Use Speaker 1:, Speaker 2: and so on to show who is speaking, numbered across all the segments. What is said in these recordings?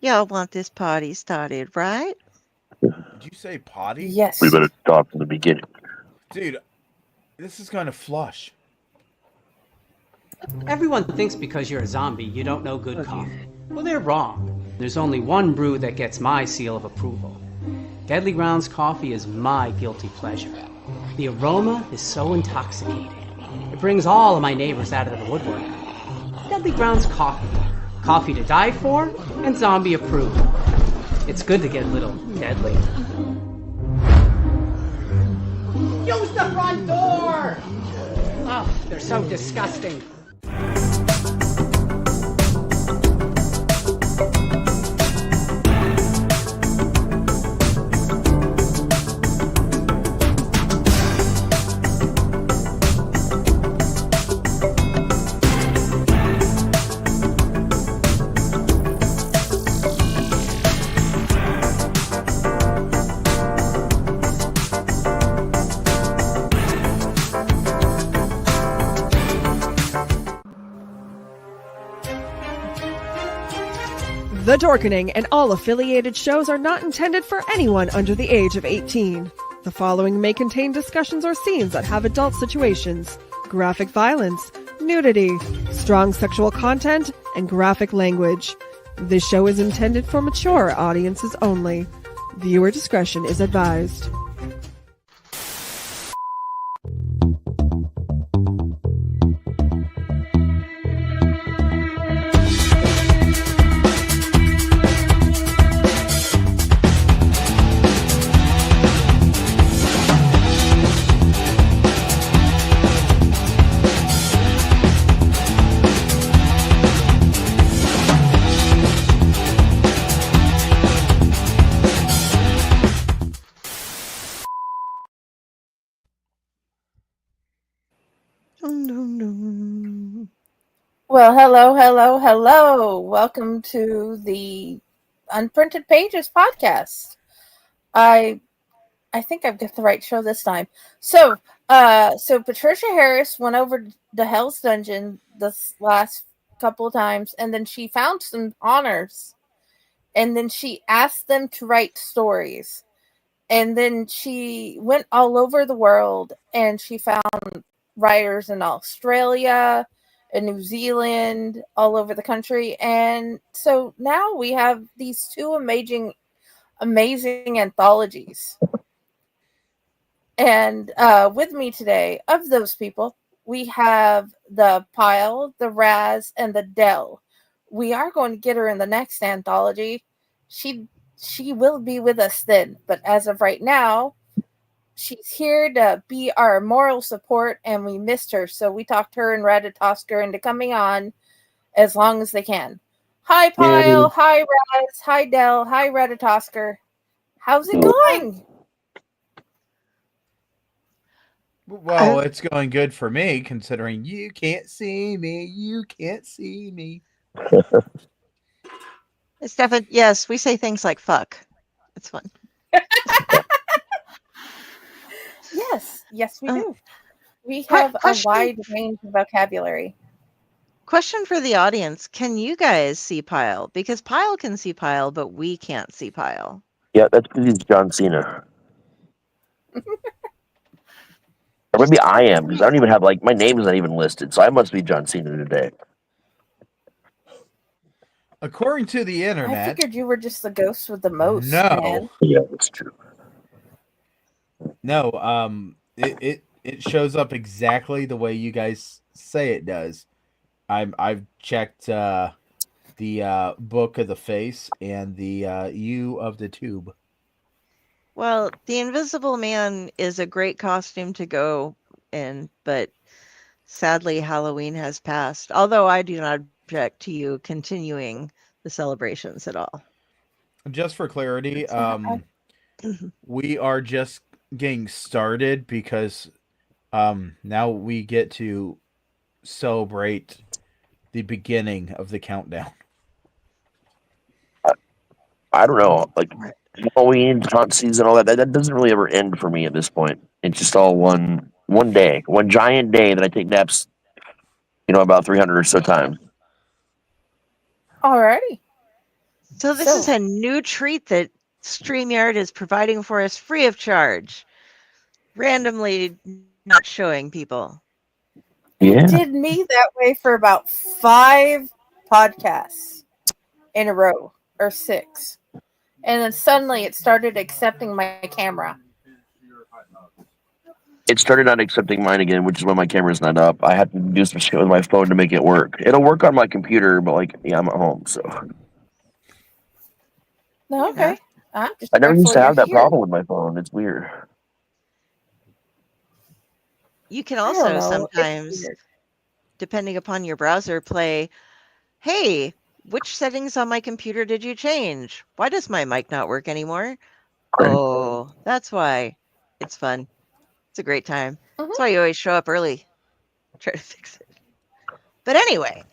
Speaker 1: Y'all want this party started, right?
Speaker 2: Did you say potty?
Speaker 3: Yes.
Speaker 4: We better start from the beginning.
Speaker 2: Dude, this is kind of flush.
Speaker 5: Everyone thinks because you're a zombie, you don't know good coffee. Well, they're wrong. There's only one brew that gets my seal of approval. Deadly Grounds coffee is my guilty pleasure. The aroma is so intoxicating. It brings all of my neighbors out of the woodwork. Deadly Grounds coffee. Coffee to die for and zombie approved. It's good to get a little deadly. Use the front door! Oh, they're so disgusting.
Speaker 6: The Dorkening and all affiliated shows are not intended for anyone under the age of 18. The following may contain discussions or scenes that have adult situations, graphic violence, nudity, strong sexual content, and graphic language. This show is intended for mature audiences only. Viewer discretion is advised.
Speaker 3: Well, hello. Welcome to the Unprinted Pages podcast. I think I've got the right show this time. So Patricia Harris went over to Hell's Dungeon this last couple of times, and then she found some honors, and then she asked them to write stories, and then she went all over the world, and she found writers in Australia, in New Zealand, all over the country. And so now we have these two amazing anthologies. And with me today, of those people, we have the Pile, the Raz, and the Dell. We are going to get her in the next anthology. She will be with us then. But as of right now, she's here to be our moral support, and we missed her, so we talked her and Ratatosker into coming on as long as they can. Hi, Pyle. Hi, Raz. Hi, Dell. Hi, Ratatosker. How's it going?
Speaker 2: Well, it's going good for me, considering you can't see me. You can't see me.
Speaker 1: Stefan, yes, we say things like fuck. It's fun.
Speaker 3: Yes, we do. We have a wide range of vocabulary.
Speaker 1: Question for the audience. Can you guys see Pyle? Because Pyle can see Pyle, but we can't see Pyle.
Speaker 4: Yeah, that's because he's John Cena. Or maybe I am, because I don't even have, my name is not even listed, so I must be John Cena today.
Speaker 2: According to the internet...
Speaker 3: I figured you were just the ghost with the most,
Speaker 2: No.
Speaker 3: man.
Speaker 4: Yeah, that's true.
Speaker 2: No, it shows up exactly the way you guys say it does. I've checked the book of the face and the U of the tube.
Speaker 1: Well, the Invisible Man is a great costume to go in, but sadly Halloween has passed. Although I do not object to you continuing the celebrations at all.
Speaker 2: Just for clarity, we are just getting started because now we get to celebrate the beginning of the countdown.
Speaker 4: I don't know, Halloween, haunt season, all that doesn't really ever end for me at this point. It's just all one day, one giant day that I take naps, about 300 or so times.
Speaker 3: Alrighty.
Speaker 1: So this is a new treat that StreamYard is providing for us free of charge. Randomly not showing people.
Speaker 3: It did me that way for about 5 podcasts in a row, or 6. And then suddenly it started accepting my camera.
Speaker 4: It started not accepting mine again, which is when my camera's not up. I have to do some shit with my phone to make it work. It'll work on my computer, but I'm at home, so
Speaker 3: No, okay. I'm just
Speaker 4: I never used
Speaker 3: grateful
Speaker 4: to
Speaker 3: you're
Speaker 4: have that
Speaker 3: here.
Speaker 4: problem with my phone. It's weird.
Speaker 1: You can
Speaker 3: I don't
Speaker 1: also
Speaker 3: know. It's
Speaker 1: sometimes,
Speaker 3: weird.
Speaker 1: depending upon your browser, play, hey, which settings on my computer did you change? Why does my mic not work anymore? Oh, that's why. It's fun. It's a great time. That's why you always show up early. Try to fix it. But anyway,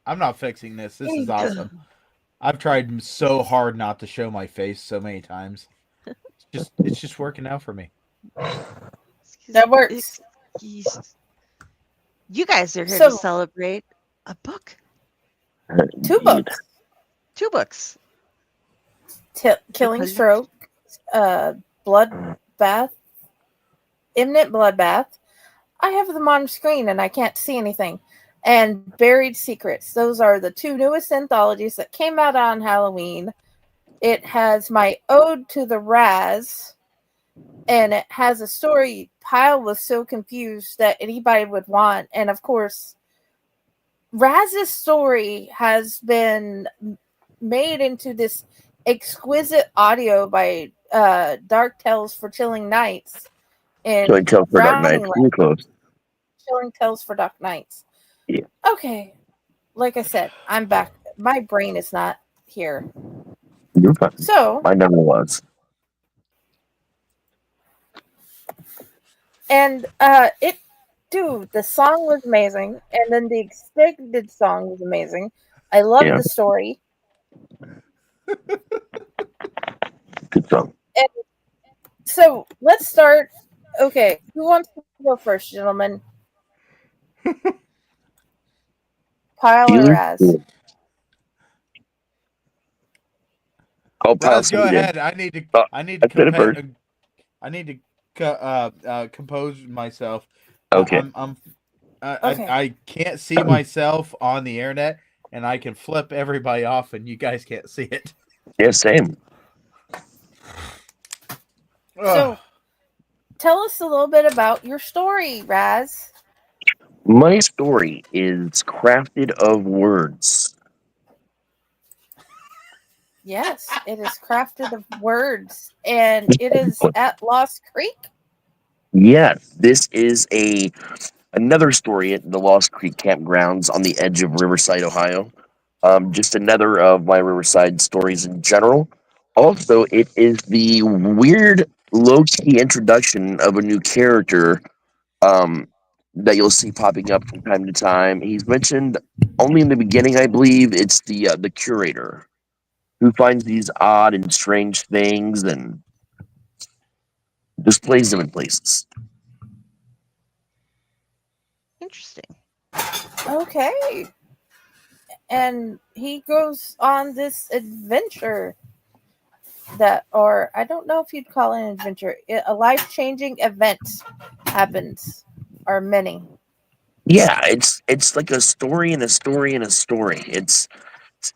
Speaker 2: I'm not fixing this. This is
Speaker 3: Yeah.
Speaker 2: awesome. I've tried so hard not to show my face so many times. It's just working out for me.
Speaker 3: That works.
Speaker 1: You guys are here
Speaker 3: So-
Speaker 1: to celebrate a book.
Speaker 3: 2 books.
Speaker 1: 2 books.
Speaker 3: Killing
Speaker 1: Because-
Speaker 3: Stroke, Bloodbath, Imminent Bloodbath. I have them on screen and I can't see anything. And Buried Secrets. Those are the 2 newest anthologies that came out on Halloween. It has my ode to the Raz, and it has a story Pyle was so confused that anybody would want. And of course, Raz's story has been made into this exquisite audio by Dark Tales for Chilling Nights. And
Speaker 4: Chilling Tales for Dark Nights. Really close.
Speaker 3: Chilling Tales for Dark Nights.
Speaker 4: Yeah.
Speaker 3: Okay. Like I said, I'm back. My brain is not here.
Speaker 4: You're fine.
Speaker 3: So,
Speaker 4: I never was.
Speaker 3: and the song was amazing, and then the extended song was amazing. I love the story.
Speaker 4: Good song.
Speaker 3: And so let's start. Okay, who wants to go first, gentlemen? Pyle or Raz?
Speaker 4: Oh, Pyle,
Speaker 2: Let's go ahead. I need to compose myself.
Speaker 4: Okay.
Speaker 2: I can't see myself on the internet, and I can flip everybody off, and you guys can't see it.
Speaker 4: Yeah, same.
Speaker 3: So, tell us a little bit about your story, Raz.
Speaker 4: My story is crafted of words.
Speaker 3: Yes, it is crafted of words, and it is at Lost Creek.
Speaker 4: Yes, this is another story at the Lost Creek campgrounds on the edge of Riverside, Ohio. Just another of my Riverside stories in general. Also, it is the weird, low-key introduction of a new character that you'll see popping up from time to time. He's mentioned only in the beginning, I believe. It's the curator who finds these odd and strange things and displays them in places.
Speaker 1: Interesting.
Speaker 3: Okay. And he goes on this adventure or I don't know if you'd call it an adventure. A life-changing event happens, or many.
Speaker 4: Yeah, it's like a story and a story and a story. It's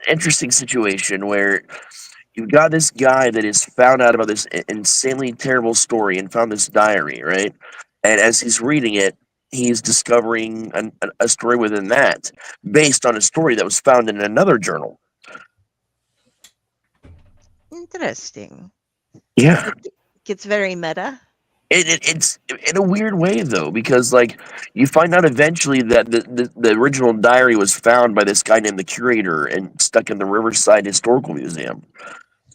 Speaker 4: an interesting situation where you've got this guy that has found out about this insanely terrible story and found this diary, right? And as he's reading it, he's discovering a story within that based on a story that was found in another journal.
Speaker 1: Interesting.
Speaker 4: Yeah.
Speaker 1: It gets very meta.
Speaker 4: It's in a weird way though, because like you find out eventually that the original diary was found by this guy named the curator and stuck in the Riverside Historical Museum.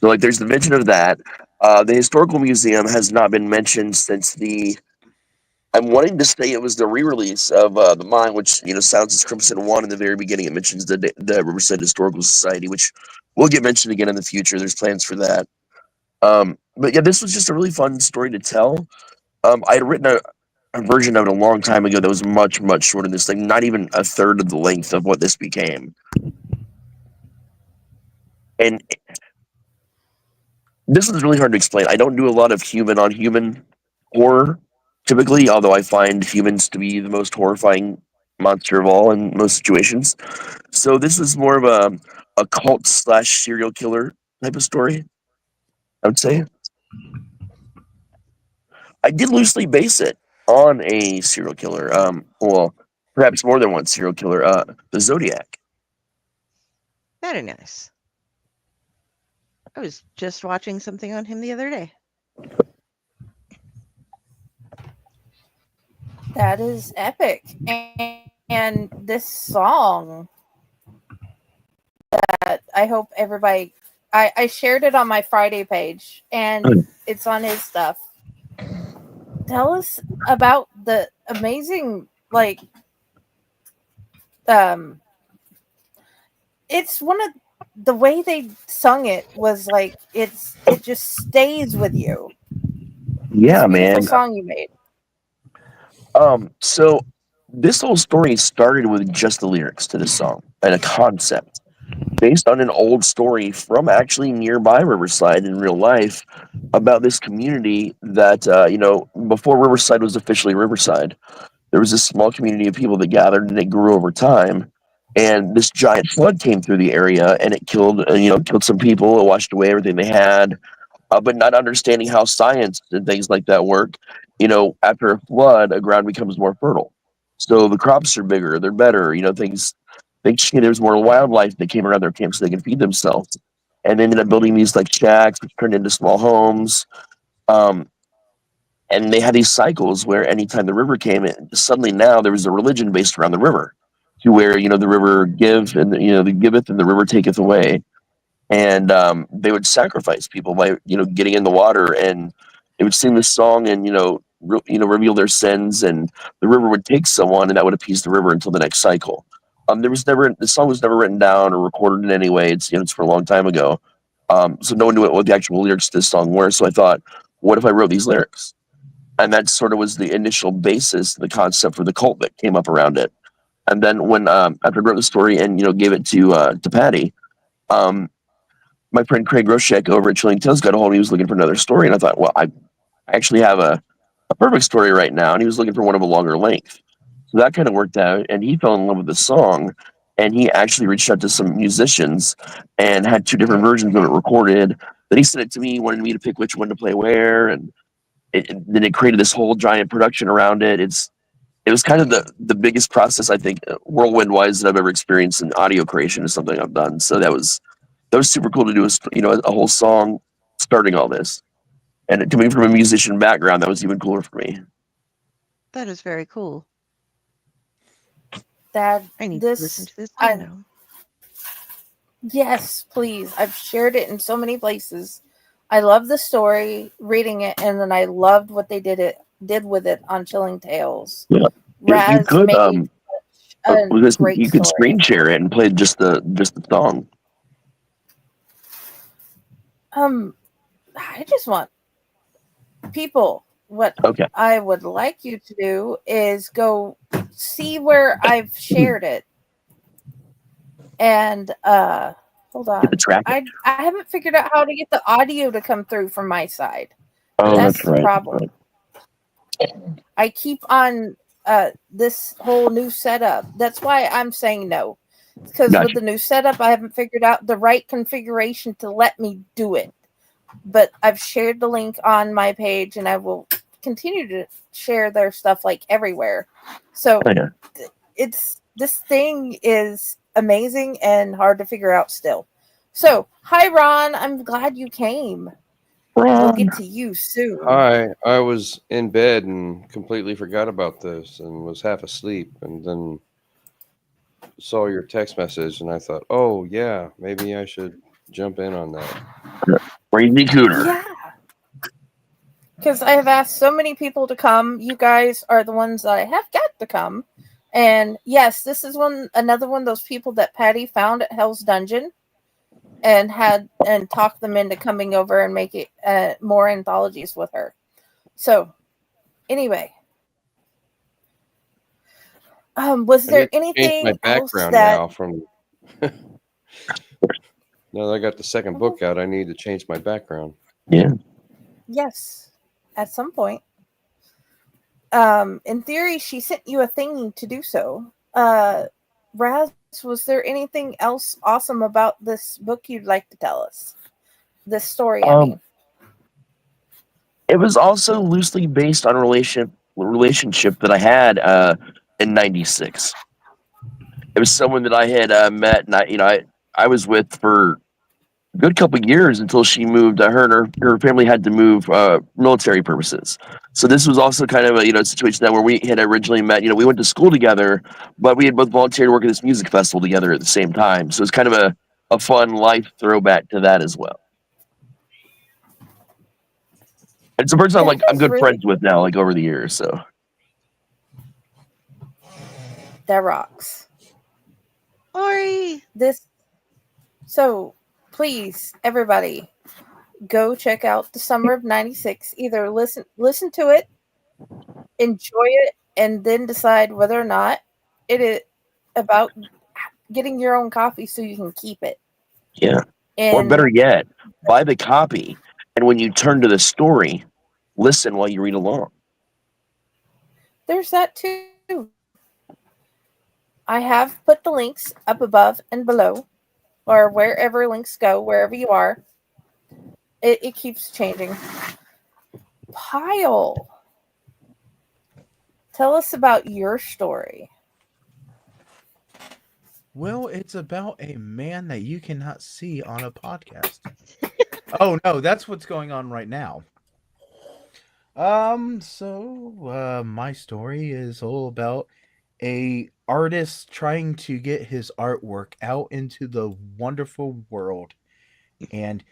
Speaker 4: So like there's the mention of that. The historical museum has not been mentioned since I'm wanting to say it was the re-release of the Mine, which sounds as Crimson One in the very beginning. It mentions the Riverside Historical Society, which will get mentioned again in the future. There's plans for that. But yeah, this was just a really fun story to tell. I had written a version of it a long time ago that was much, much shorter than this thing, not even a third of the length of what this became. And This is really hard to explain. I don't do a lot of human on human horror typically, although I find humans to be the most horrifying monster of all in most situations. So this is more of a cult slash serial killer type of story, I would say. I did loosely base it on a serial killer. Well, perhaps more than one serial killer. The Zodiac.
Speaker 1: Very nice. I was just watching something on him the other day.
Speaker 3: That is epic. And this song that I hope everybody, I shared it on my Friday page and it's on his stuff. Tell us about the amazing, like, it's one of the way they sung it was like, it just stays with you.
Speaker 4: Yeah,
Speaker 3: It's a beautiful
Speaker 4: man.
Speaker 3: song you made.
Speaker 4: So this whole story started with just the lyrics to this song and a concept based on an old story from actually nearby Riverside in real life about this community that, before Riverside was officially Riverside, there was this small community of people that gathered and it grew over time. And this giant flood came through the area and it killed, killed some people. It washed away everything they had. But not understanding how science and things like that work, after a flood, a ground becomes more fertile. So the crops are bigger, they're better, there's more wildlife that came around their camp so they can feed themselves. And they ended up building these like shacks, which turned into small homes. And they had these cycles where anytime the river came in, suddenly now there was a religion based around the river to where, the river give and, the giveth and the river taketh away. And they would sacrifice people by getting in the water, and they would sing this song and reveal their sins, and the river would take someone and that would appease the river until the next cycle. The song was never written down or recorded in any way. It's for a long time ago, so no one knew what the actual lyrics to this song were. So I thought, what if I wrote these lyrics? And that sort of was the initial basis, the concept for the cult that came up around it. And then when after I wrote the story and gave it to Patty, my friend Craig Roshek over at Chilling Tales got a hold of me. He was looking for another story, and I thought, well, I actually have a perfect story right now. And he was looking for one of a longer length. So that kind of worked out, and he fell in love with the song, and he actually reached out to some musicians and had 2 different versions of it recorded. Then he sent it to me, wanted me to pick which one to play where, and then it created this whole giant production around it. It was kind of the biggest process, I think, whirlwind wise, that I've ever experienced in audio creation is something I've done. So that was super cool to do a whole song starting all this, and coming from a musician background, that was even cooler for me.
Speaker 1: That is very cool.
Speaker 3: That
Speaker 1: I need to listen to this now.
Speaker 3: Yes, please. I've shared it in so many places. I love the story, reading it, and then I loved what they did with it on Chilling Tales.
Speaker 4: Yeah,
Speaker 3: Raz
Speaker 4: you could
Speaker 3: made great
Speaker 4: you could
Speaker 3: story.
Speaker 4: screen share it and play just the song.
Speaker 3: I just want people. What
Speaker 4: Okay.
Speaker 3: I would like you to do is go see where I've shared it. And hold on. I haven't figured out how to get the audio to come through from my side.
Speaker 4: Oh,
Speaker 3: That's
Speaker 4: right.
Speaker 3: the problem. I keep on this whole new setup. That's why I'm saying no. Because with the new setup, I haven't figured out the right configuration to let me do it. But I've shared the link on my page, and I will continue to share their stuff like everywhere. So this thing is amazing and hard to figure out still. So, hi Ron, I'm glad you came. We'll get to you soon.
Speaker 7: Hi, I was in bed and completely forgot about this and was half asleep, and then saw your text message, and I thought, oh yeah, maybe I should jump in on that.
Speaker 4: Crazy cooter.
Speaker 3: Yeah. Because I have asked so many people to come. You guys are the ones that I have got to come. And yes, this is another one of those people that Patty found at Hell's Dungeon and talked them into coming over and make it more anthologies with her. So anyway, was there anything
Speaker 7: my background
Speaker 3: else
Speaker 7: now from now that I got the second book out, I need to change my background.
Speaker 4: Yeah.
Speaker 3: Yes, at some point. In theory, she sent you a thingy to do so. Raz, was there anything else awesome about this book you'd like to tell us? This story, I mean.
Speaker 4: It was also loosely based on a relationship that I had in '96. It was someone that I had met, and I was with for a good couple of years until she moved. Her and her family had to move military purposes. So this was also kind of a situation that where we had originally met. We went to school together, but we had both volunteered to work at this music festival together at the same time. So it's kind of a fun life throwback to that as well. It's a person
Speaker 3: That
Speaker 4: I'm
Speaker 3: is
Speaker 4: good
Speaker 3: really
Speaker 4: friends with now, like over the years. So
Speaker 3: that rocks.
Speaker 1: Ori.
Speaker 3: So please, everybody, go check out the Summer of '96. Either listen to it, enjoy it, and then decide whether or not it is about getting your own copy so you can keep it.
Speaker 4: yeah. Or better
Speaker 3: And
Speaker 4: yet, buy the copy, and when you turn to the story, listen while you read along.
Speaker 3: there's that too. I have put the links up above and below, or wherever links go, wherever you are. It keeps changing. Pyle, tell us about your story.
Speaker 2: Well, it's about a man that you cannot see on a podcast. Oh no, that's what's going on right now. My story is all about a artist trying to get his artwork out into the wonderful world, and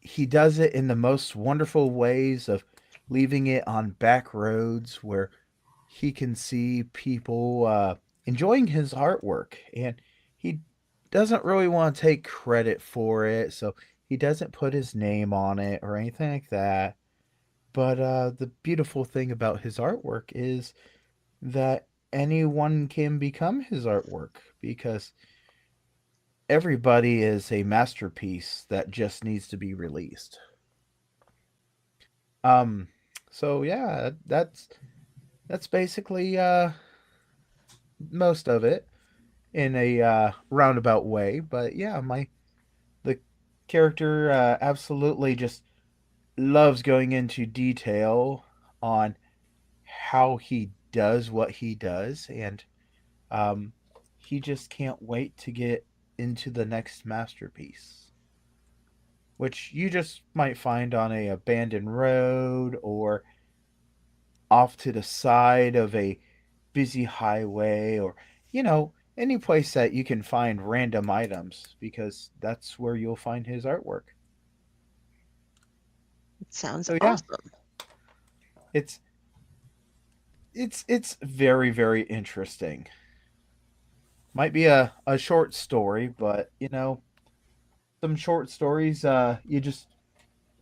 Speaker 2: he does it in the most wonderful ways of leaving it on back roads where he can see people enjoying his artwork, and he doesn't really want to take credit for it, so he doesn't put his name on it or anything like that. But the beautiful thing about his artwork is that anyone can become his artwork because everybody is a masterpiece that just needs to be released. Um, so yeah, that's basically most of it in a roundabout way. But yeah, the character absolutely just loves going into detail on how he does what he does, and um, he just can't wait to get into the next masterpiece, which you just might find on a abandoned road or off to the side of a busy highway, or any place that you can find random items, because that's where you'll find his artwork.
Speaker 1: It sounds
Speaker 2: So yeah,
Speaker 1: awesome.
Speaker 2: it's it's very, very interesting. Might be a short story, but some short stories you just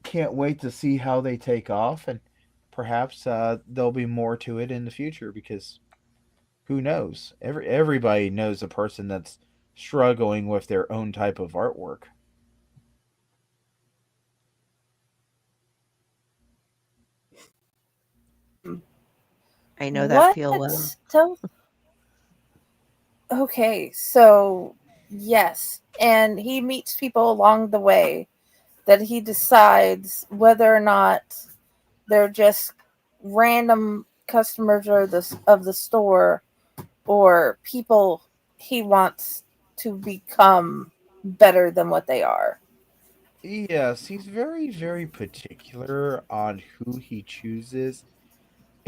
Speaker 2: can't wait to see how they take off, and perhaps there'll be more to it in the future, because who knows? Everybody knows a person that's struggling with their own type of artwork.
Speaker 1: I know that
Speaker 3: What?
Speaker 1: feel well.
Speaker 3: Tell. Okay, so yes, and he meets people along the way that he decides whether or not they're just random customers of the store or people he wants to become better than what they are.
Speaker 2: Yes, he's very, very particular on who he chooses,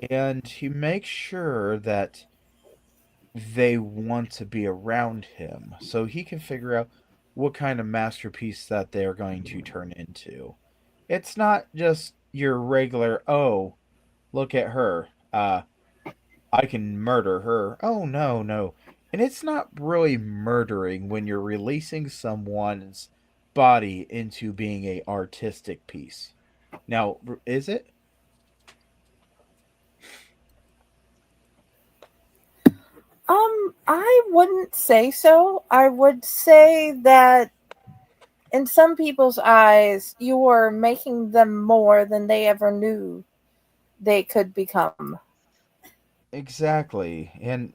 Speaker 2: and he makes sure that they want to be around him so he can figure out what kind of masterpiece that they're going to turn into. It's not just your regular, oh, look at her. I can murder her. Oh, no, no. And it's not really murdering when you're releasing someone's body into being a artistic piece. Now, is it?
Speaker 3: I wouldn't say so. I would say that in some people's eyes, you are making them more than they ever knew they could become.
Speaker 2: Exactly. And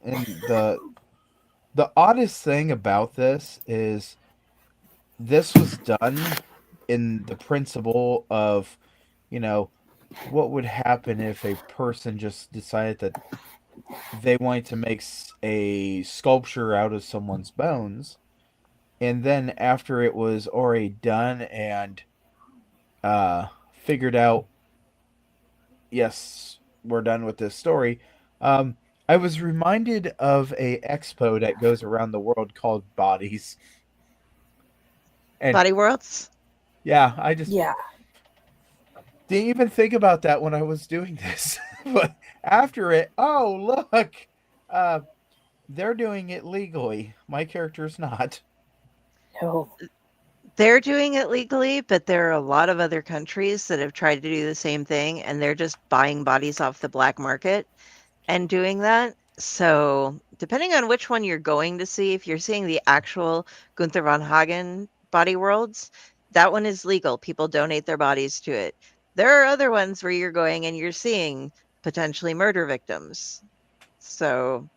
Speaker 2: the oddest thing about this is this was done in the principle of, you know, what would happen if a person just decided that they wanted to make a sculpture out of someone's bones, and then after it was already done and figured out, yes, we're done with this story. Um, I was reminded of a expo that goes around the world called Bodies, and
Speaker 1: Body Worlds.
Speaker 2: yeah, I just
Speaker 3: Yeah.
Speaker 2: didn't even think about that when I was doing this. But after it, oh look, uh, they're doing it legally. My character's not.
Speaker 3: No.
Speaker 1: They're doing it legally, but there are a lot of other countries that have tried to do the same thing, and they're just buying bodies off the black market and doing that. So, depending on which one you're going to see, if you're seeing the actual Gunther von Hagen Body Worlds, that one is legal. People donate their bodies to it. There are other ones where you're going and you're seeing potentially murder victims. So,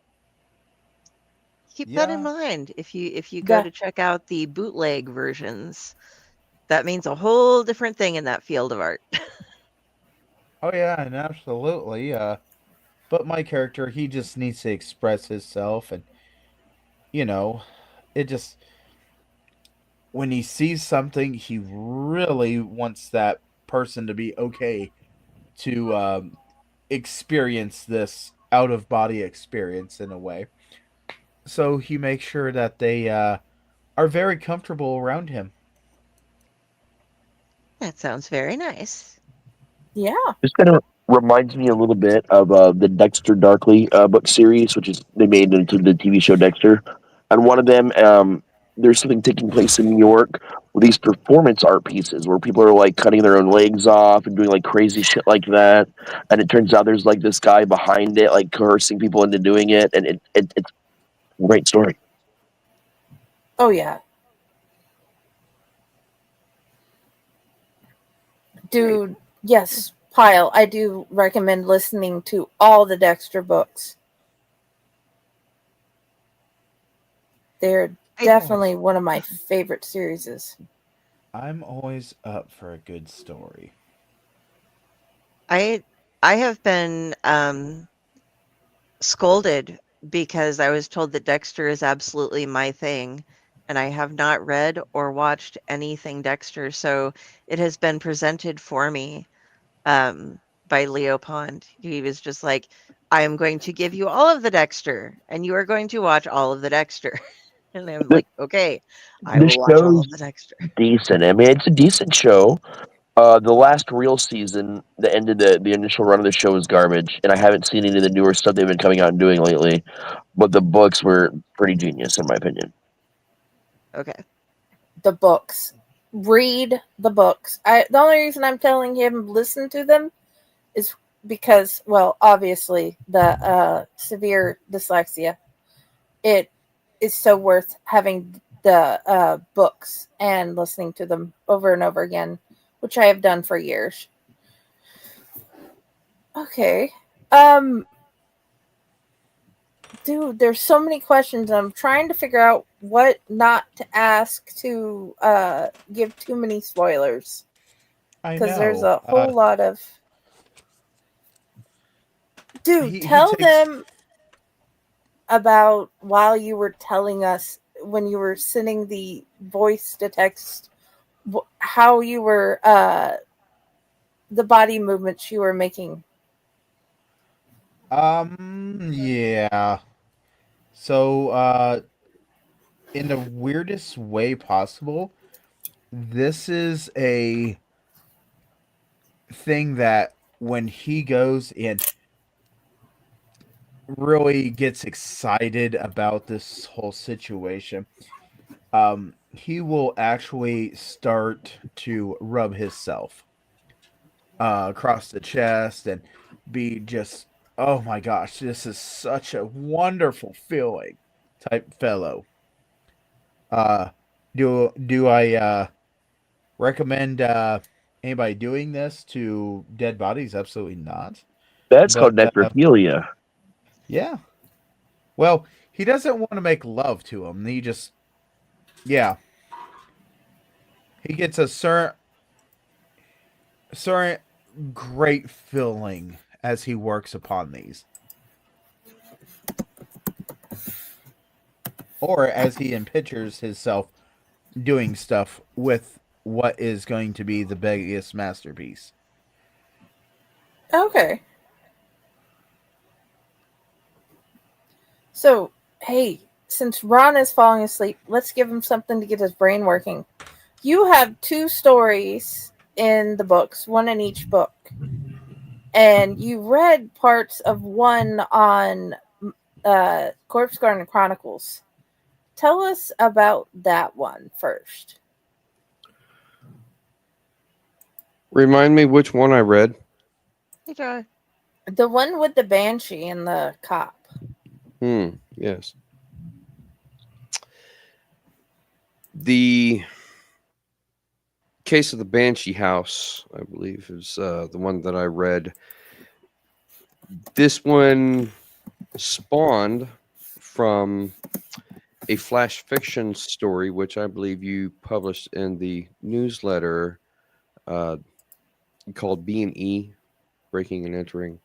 Speaker 1: keep that in
Speaker 2: Yeah.
Speaker 1: mind if you go
Speaker 3: That
Speaker 1: to check out the bootleg versions. That means a whole different thing in that field of art.
Speaker 2: Oh yeah, and absolutely. But my character, he just needs to express himself, and you know, it just when he sees something, he really wants that person to be okay to experience this out of body experience in a way. So he makes sure that they are very comfortable around him.
Speaker 1: That sounds very nice.
Speaker 3: yeah.
Speaker 4: This kind of reminds me a little bit of the Dexter Darkly book series, which is they made into the TV show Dexter. And one of them, there's something taking place in New York with these performance art pieces where people are like cutting their own legs off and doing like crazy shit like that. And it turns out there's like this guy behind it, like coercing people into doing it. And it's a great story.
Speaker 3: Oh yeah. Dude, yes, Pile, I do recommend listening to all the Dexter books. They're
Speaker 1: I
Speaker 3: definitely one of my favorite series.
Speaker 2: I'm always up for a good story.
Speaker 1: I I have been scolded because I was told that Dexter is absolutely my thing, and I have not read or watched anything Dexter, so it has been presented for me by Leo Pond. He was just like, I am going to give you all of the Dexter, and you are going to watch all of the Dexter. And I'm
Speaker 4: The,
Speaker 1: like, okay, I
Speaker 4: the
Speaker 1: will watch all of
Speaker 4: show's
Speaker 1: the Dexter.
Speaker 4: decent. I mean, it's a decent show. The last real season, the end of the initial run of the show was garbage, and I haven't seen any of the newer stuff they've been coming out and doing lately. But the books were pretty genius, in my opinion.
Speaker 1: Okay.
Speaker 3: The books. Read the books. The only reason I'm telling him listen to them is because, well, obviously the severe dyslexia. It is so worth having the books and listening to them over and over again, which I have done for years. Okay. Dude, there's so many questions. I'm trying to figure out what not to ask to give too many spoilers.
Speaker 2: I
Speaker 3: Because there's
Speaker 2: know.
Speaker 3: a whole lot of. Dude,
Speaker 2: He
Speaker 3: tell
Speaker 2: takes
Speaker 3: them about while you were telling us when you were sending the voice to text how you were the body movements you were making.
Speaker 2: yeah. So in the weirdest way possible, this is a thing that when he goes and really gets excited about this whole situation, he will actually start to rub himself across the chest and be just, oh my gosh, this is such a wonderful feeling type fellow. Uh, do I recommend anybody doing this to dead bodies. Absolutely not.
Speaker 4: That's
Speaker 2: But
Speaker 4: called necrophilia.
Speaker 2: yeah. Well, he doesn't want to make love to him. He just, yeah. He gets a certain great feeling as he works upon these. Or as he pictures himself doing stuff with what is going to be the biggest masterpiece.
Speaker 3: Okay. So, hey, since Ron is falling asleep, let's give him something to get his brain working. You have 2 stories in the books, one in each book. And you read parts of one on Corpse Garden Chronicles. Tell us about that one first.
Speaker 7: Remind me which one I read.
Speaker 1: Hey, Joy.
Speaker 3: The one with the banshee and the cop.
Speaker 7: Yes. The case of the Banshee House, I believe, is the one that I read. This one spawned from a flash fiction story, which I believe you published in the newsletter called B&E, Breaking and Entering.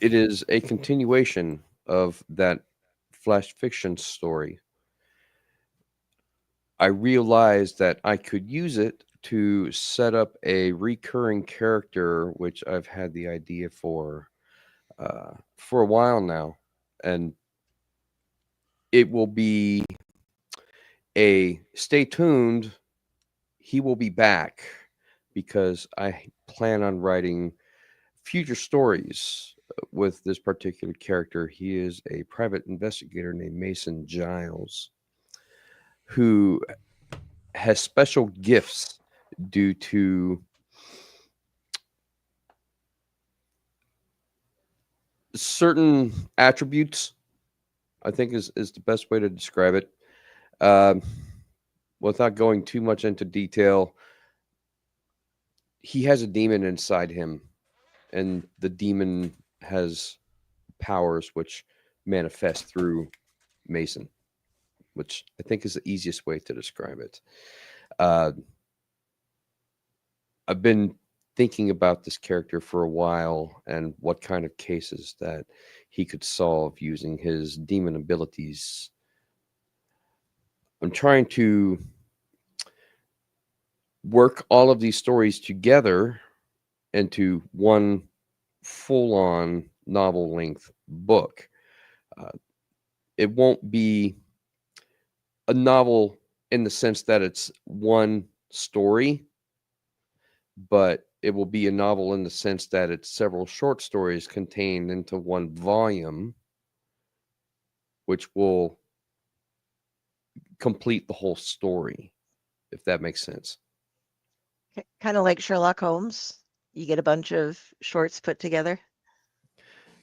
Speaker 7: It is a continuation of that flash fiction story. I realized that I could use it to set up a recurring character, which I've had the idea for a while now, and it will be a stay tuned. He will be back because I plan on writing future stories with this particular character. He is a private investigator named Mason Giles, who has special gifts due to certain attributes, I think is the best way to describe it. Without going too much into detail, he has a demon inside him, and the demon has powers which manifest through Mason, which I think is the easiest way to describe it. I've been thinking about this character for a while and what kind of cases that he could solve using his demon abilities. I'm trying to work all of these stories together into one full-on novel-length book. It won't be a novel in the sense that it's one story, but it will be a novel in the sense that it's several short stories contained into one volume, which will complete the whole story, if that makes sense.
Speaker 1: Kind of like Sherlock Holmes. You get a bunch of shorts put together.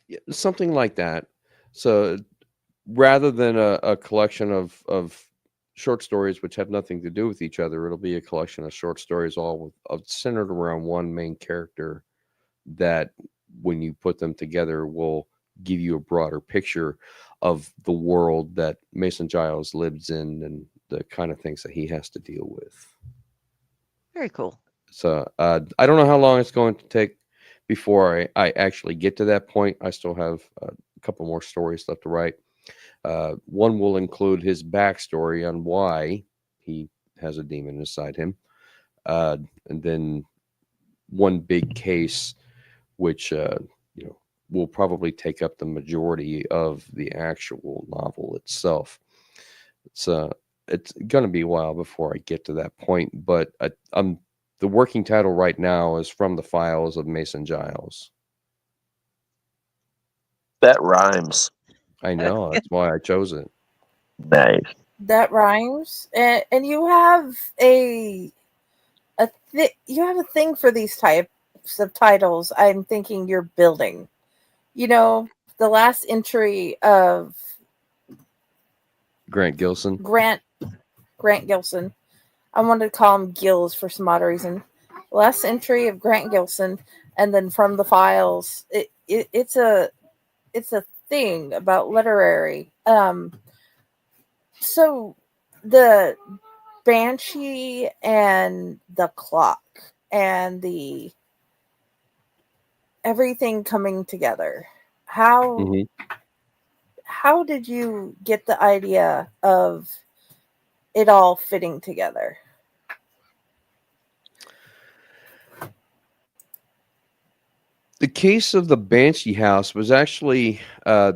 Speaker 7: Yeah, something like that. So rather than a collection of short stories which have nothing to do with each other, it'll be a collection of short stories all centered around one main character that, when you put them together, will give you a broader picture of the world that Mason Giles lives in and the kind of things that he has to deal with.
Speaker 1: Very cool.
Speaker 7: So I don't know how long it's going to take before I actually get to that point. I still have a couple more stories left to write. One will include his backstory on why he has a demon inside him. And then one big case, which will probably take up the majority of the actual novel itself. It's going to be a while before I get to that point, but the working title right now is From the Files of Mason Giles.
Speaker 4: That rhymes.
Speaker 7: I know, that's why I chose it.
Speaker 4: Nice.
Speaker 3: That rhymes. And you have you have a thing for these types of titles. I'm thinking you're building. The last entry of
Speaker 7: Grant Gilson.
Speaker 3: Grant Gilson. I wanted to call him Gills for some odd reason. Last entry of Grant Gilson, and then from the files. It's a thing about literary. So the Banshee and the clock and the everything coming together. How did you get the idea of it all fitting together?
Speaker 7: The case of the Banshee House was actually, I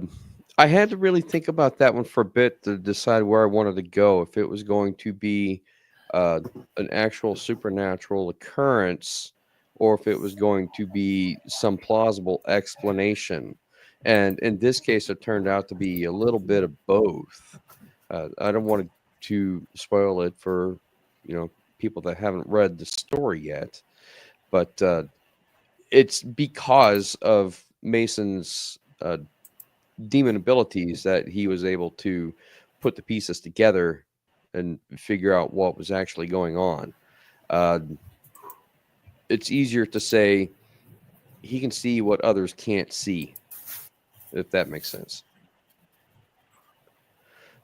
Speaker 7: had to really think about that one for a bit to decide where I wanted to go. If it was going to be an actual supernatural occurrence, or if it was going to be some plausible explanation. And in this case, it turned out to be a little bit of both. I don't want to spoil it for people that haven't read the story yet, but it's because of Mason's demon abilities that he was able to put the pieces together and figure out what was actually going on. It's easier to say he can see what others can't see, if that makes sense.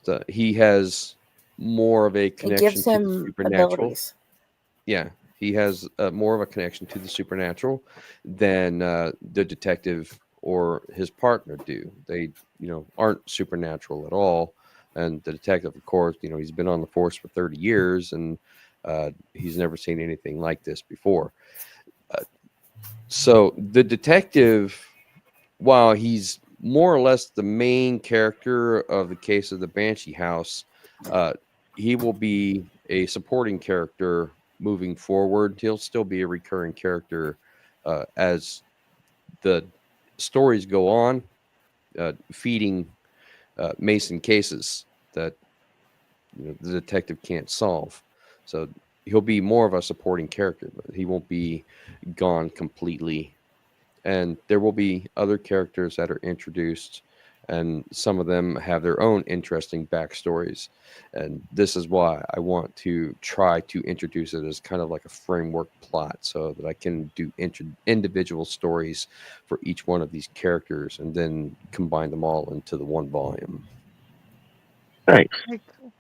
Speaker 7: So he has more of a
Speaker 3: It
Speaker 7: connection
Speaker 3: gives
Speaker 7: to the
Speaker 3: him
Speaker 7: supernatural.
Speaker 3: abilities.
Speaker 7: Yeah, he has more of a connection to the supernatural than the detective or his partner do. They, aren't supernatural at all. And the detective, of course, he's been on the force for 30 years and he's never seen anything like this before. So the detective, while he's more or less the main character of the case of the Banshee House, he will be a supporting character moving forward. He'll still be a recurring character as the stories go on, feeding Mason cases that the detective can't solve. So he'll be more of a supporting character, but he won't be gone completely. And there will be other characters that are introduced, and some of them have their own interesting backstories. And this is why I want to try to introduce it as kind of like a framework plot, so that I can do individual stories for each one of these characters and then combine them all into the one volume.
Speaker 4: Nice.
Speaker 1: Very cool.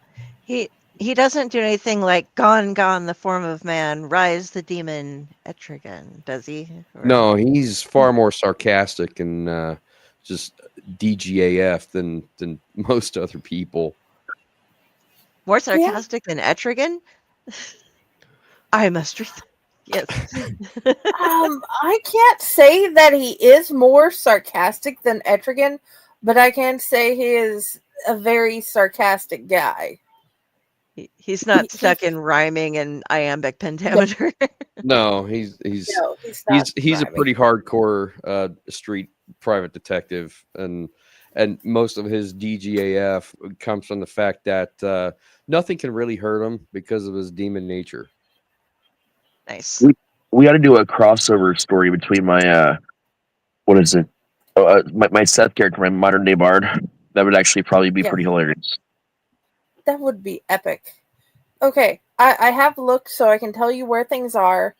Speaker 1: He doesn't do anything like Gone, Gone, the Form of Man, Rise the Demon, Etrigan, does he? Or
Speaker 7: No, he's far more sarcastic and just DGAF than most other people.
Speaker 1: more sarcastic than Etrigan? I must yes.
Speaker 3: I can't say that he is more sarcastic than Etrigan, but I can say he is a very sarcastic guy.
Speaker 1: He's not stuck in rhyming and iambic pentameter.
Speaker 7: No, he's
Speaker 3: No, he's not.
Speaker 7: he's a
Speaker 3: rhyming.
Speaker 7: pretty hardcore street private detective, and most of his DGAF comes from the fact that nothing can really hurt him because of his demon nature.
Speaker 1: Nice.
Speaker 4: We got to do a crossover story between my what is it? My Seth character, my modern day bard. That would actually probably be
Speaker 3: Yeah.
Speaker 4: pretty hilarious.
Speaker 3: That would be epic. Okay, I have looked so I can tell you where things are.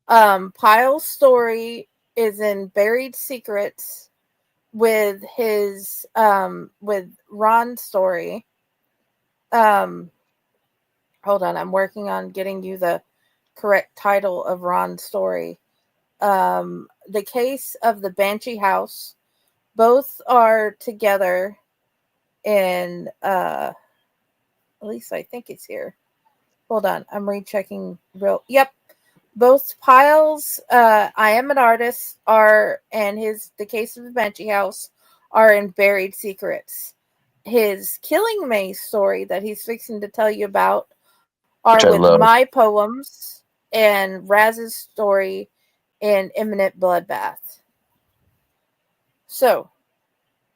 Speaker 3: Pyle's story is in Buried Secrets with his with Ron's story. Hold on, I'm working on getting you the correct title of Ron's story. The Case of the Banshee House. Both are together in at least I think it's here. Hold on, I'm rechecking yep. Both Pyle's I Am an Artist are and The Case of the Banshee House are in Buried Secrets. His Killing Maze story that he's fixing to tell you about are
Speaker 4: Which I
Speaker 3: with
Speaker 4: love.
Speaker 3: My Poems and Raz's story in Imminent Bloodbath. So,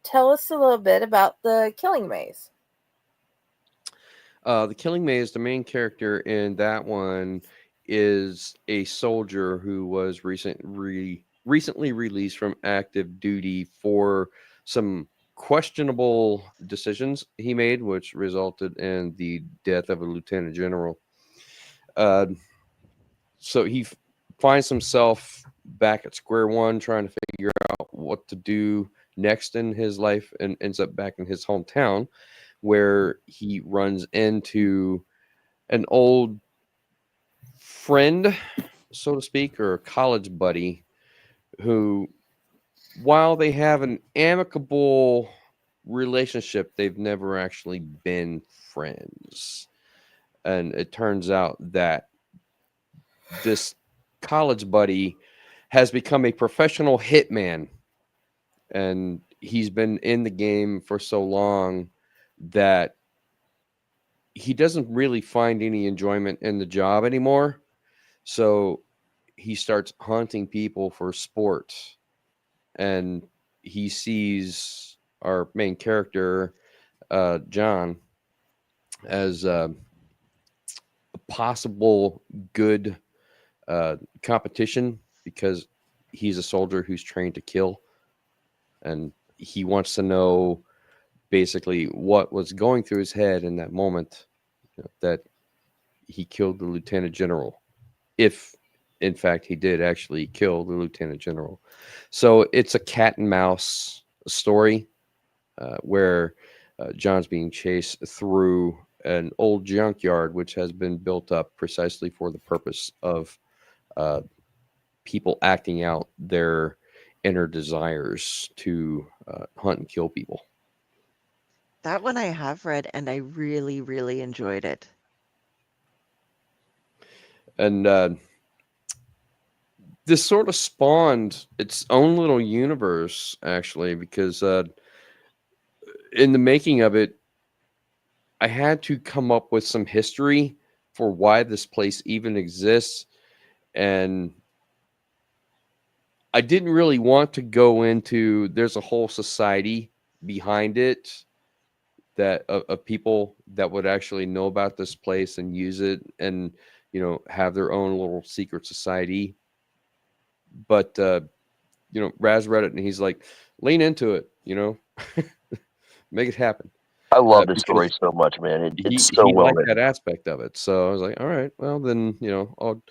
Speaker 3: tell us a little bit about the Killing Maze.
Speaker 7: The Killing Maze, the main character in that one, is a soldier who was recently released from active duty for some questionable decisions he made, which resulted in the death of a lieutenant general. So he finds himself back at square one, trying to figure out what to do next in his life, and ends up back in his hometown, where he runs into an old friend, so to speak, or a college buddy, who, while they have an amicable relationship, they've never actually been friends. And it turns out that this college buddy has become a professional hitman, and he's been in the game for so long that he doesn't really find any enjoyment in the job anymore. So he starts hunting people for sport, and he sees our main character, John, as a possible good competition, because he's a soldier who's trained to kill, and he wants to know basically what was going through his head in that moment, that he killed the lieutenant general, if in fact he did actually kill the lieutenant general. So it's a cat and mouse story, where John's being chased through an old junkyard, which has been built up precisely for the purpose of people acting out their inner desires to hunt and kill people.
Speaker 1: That one I have read, and I really, really enjoyed it.
Speaker 7: And this sort of spawned its own little universe, actually, because in the making of it, I had to come up with some history for why this place even exists. And I didn't really want to go into, there's a whole society behind it, that of people that would actually know about this place and use it, and have their own little secret society. But Raz read it and he's like, lean into it, make it happen.
Speaker 4: I love this
Speaker 7: Because
Speaker 4: story so much, man. It's
Speaker 7: he
Speaker 4: so well
Speaker 7: liked
Speaker 4: written.
Speaker 7: that aspect of it. So I was like, all right, well then, I'll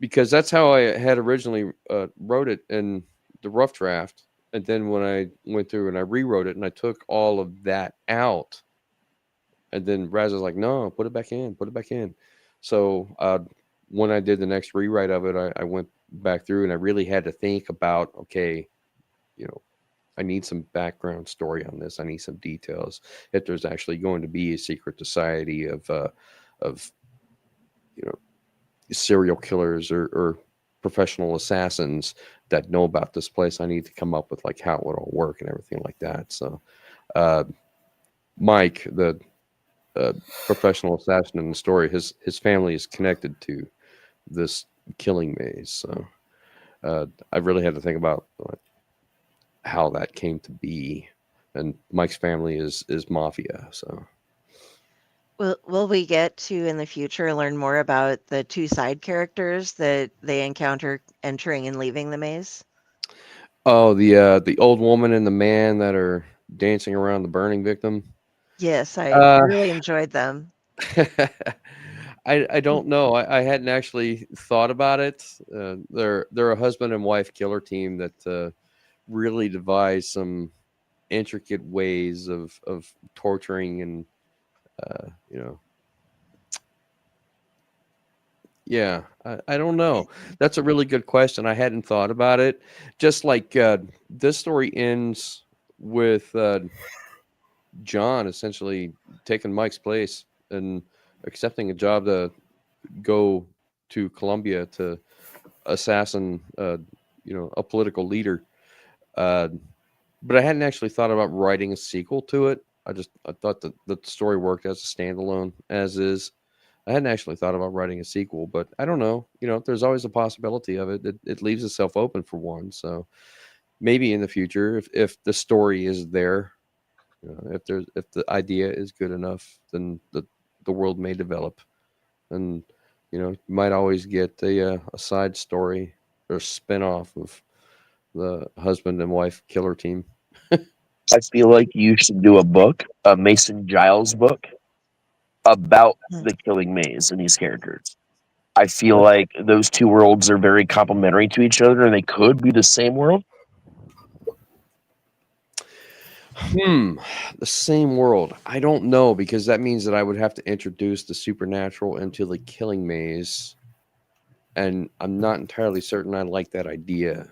Speaker 7: because that's how I had originally wrote it in the rough draft. And then when I went through and I rewrote it and I took all of that out, and then Raz was like, no, put it back in, put it back in. So when I did the next rewrite of it, I went back through and I really had to think about, okay, I need some background story on this. I need some details. If there's actually going to be a secret society of serial killers or professional assassins that know about this place, I need to come up with like how it would all work and everything like that. So Mike, the professional assassin in the story, his family is connected to this killing maze. So I really had to think about how that came to be. And Mike's family is mafia. So
Speaker 1: Will we get to, in the future, learn more about the two side characters that they encounter entering and leaving the maze?
Speaker 7: oh, the old woman and the man that are dancing around the burning victim.
Speaker 1: Yes, I
Speaker 7: Uh,
Speaker 1: really enjoyed them.
Speaker 7: I don't know. I hadn't actually thought about it. They're a husband and wife killer team that really devised some intricate ways of torturing and yeah, I don't know. That's a really good question. I hadn't thought about it. Just like this story ends with John essentially taking Mike's place and accepting a job to go to Colombia to assassin, a political leader. But I hadn't actually thought about writing a sequel to it. I thought that the story worked as a standalone as is. I hadn't actually thought about writing a sequel, but I don't know. There's always a possibility of it. It leaves itself open for one. So maybe in the future, if the story is there, if the idea is good enough, then the world may develop, and you might always get a side story or spin-off of the husband and wife killer team.
Speaker 4: I feel like you should do a book, a Mason Giles book, about the Killing Maze and these characters. I feel like those two worlds are very complementary to each other, and they could be the same world.
Speaker 7: The same world. I don't know, because that means that I would have to introduce the supernatural into the Killing Maze, and I'm not entirely certain I like that idea.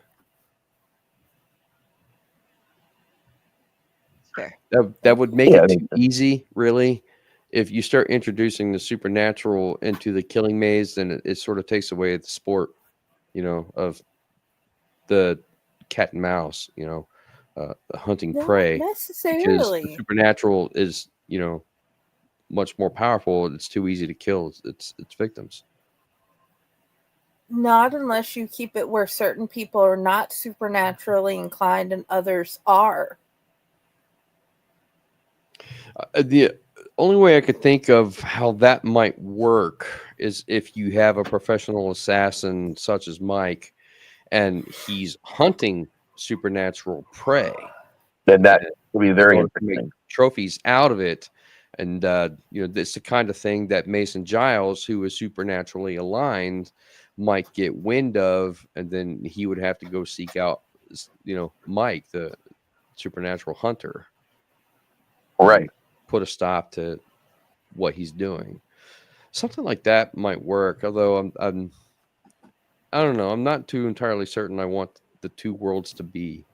Speaker 1: Fair.
Speaker 7: That would make
Speaker 4: Yeah,
Speaker 7: it too easy, really. If you start introducing the supernatural into the Killing Maze, then it sort of takes away the sport, of the cat and mouse, hunting
Speaker 3: Not
Speaker 7: prey. Because the
Speaker 3: necessarily.
Speaker 7: supernatural is, much more powerful. It's too easy to kill its victims.
Speaker 3: Not unless you keep it where certain people are not supernaturally inclined and others are.
Speaker 7: The only way I could think of how that might work is if you have a professional assassin such as Mike, and he's hunting supernatural prey.
Speaker 4: Then that would be very
Speaker 7: Start to make
Speaker 4: interesting.
Speaker 7: trophies out of it. And, it's the kind of thing that Mason Giles, who is supernaturally aligned, might get wind of. And then he would have to go seek out, Mike, the supernatural hunter.
Speaker 4: Right.
Speaker 7: Put a stop to what he's doing. Something like that might work. Although I don't know. I'm not too entirely certain I want the two worlds to be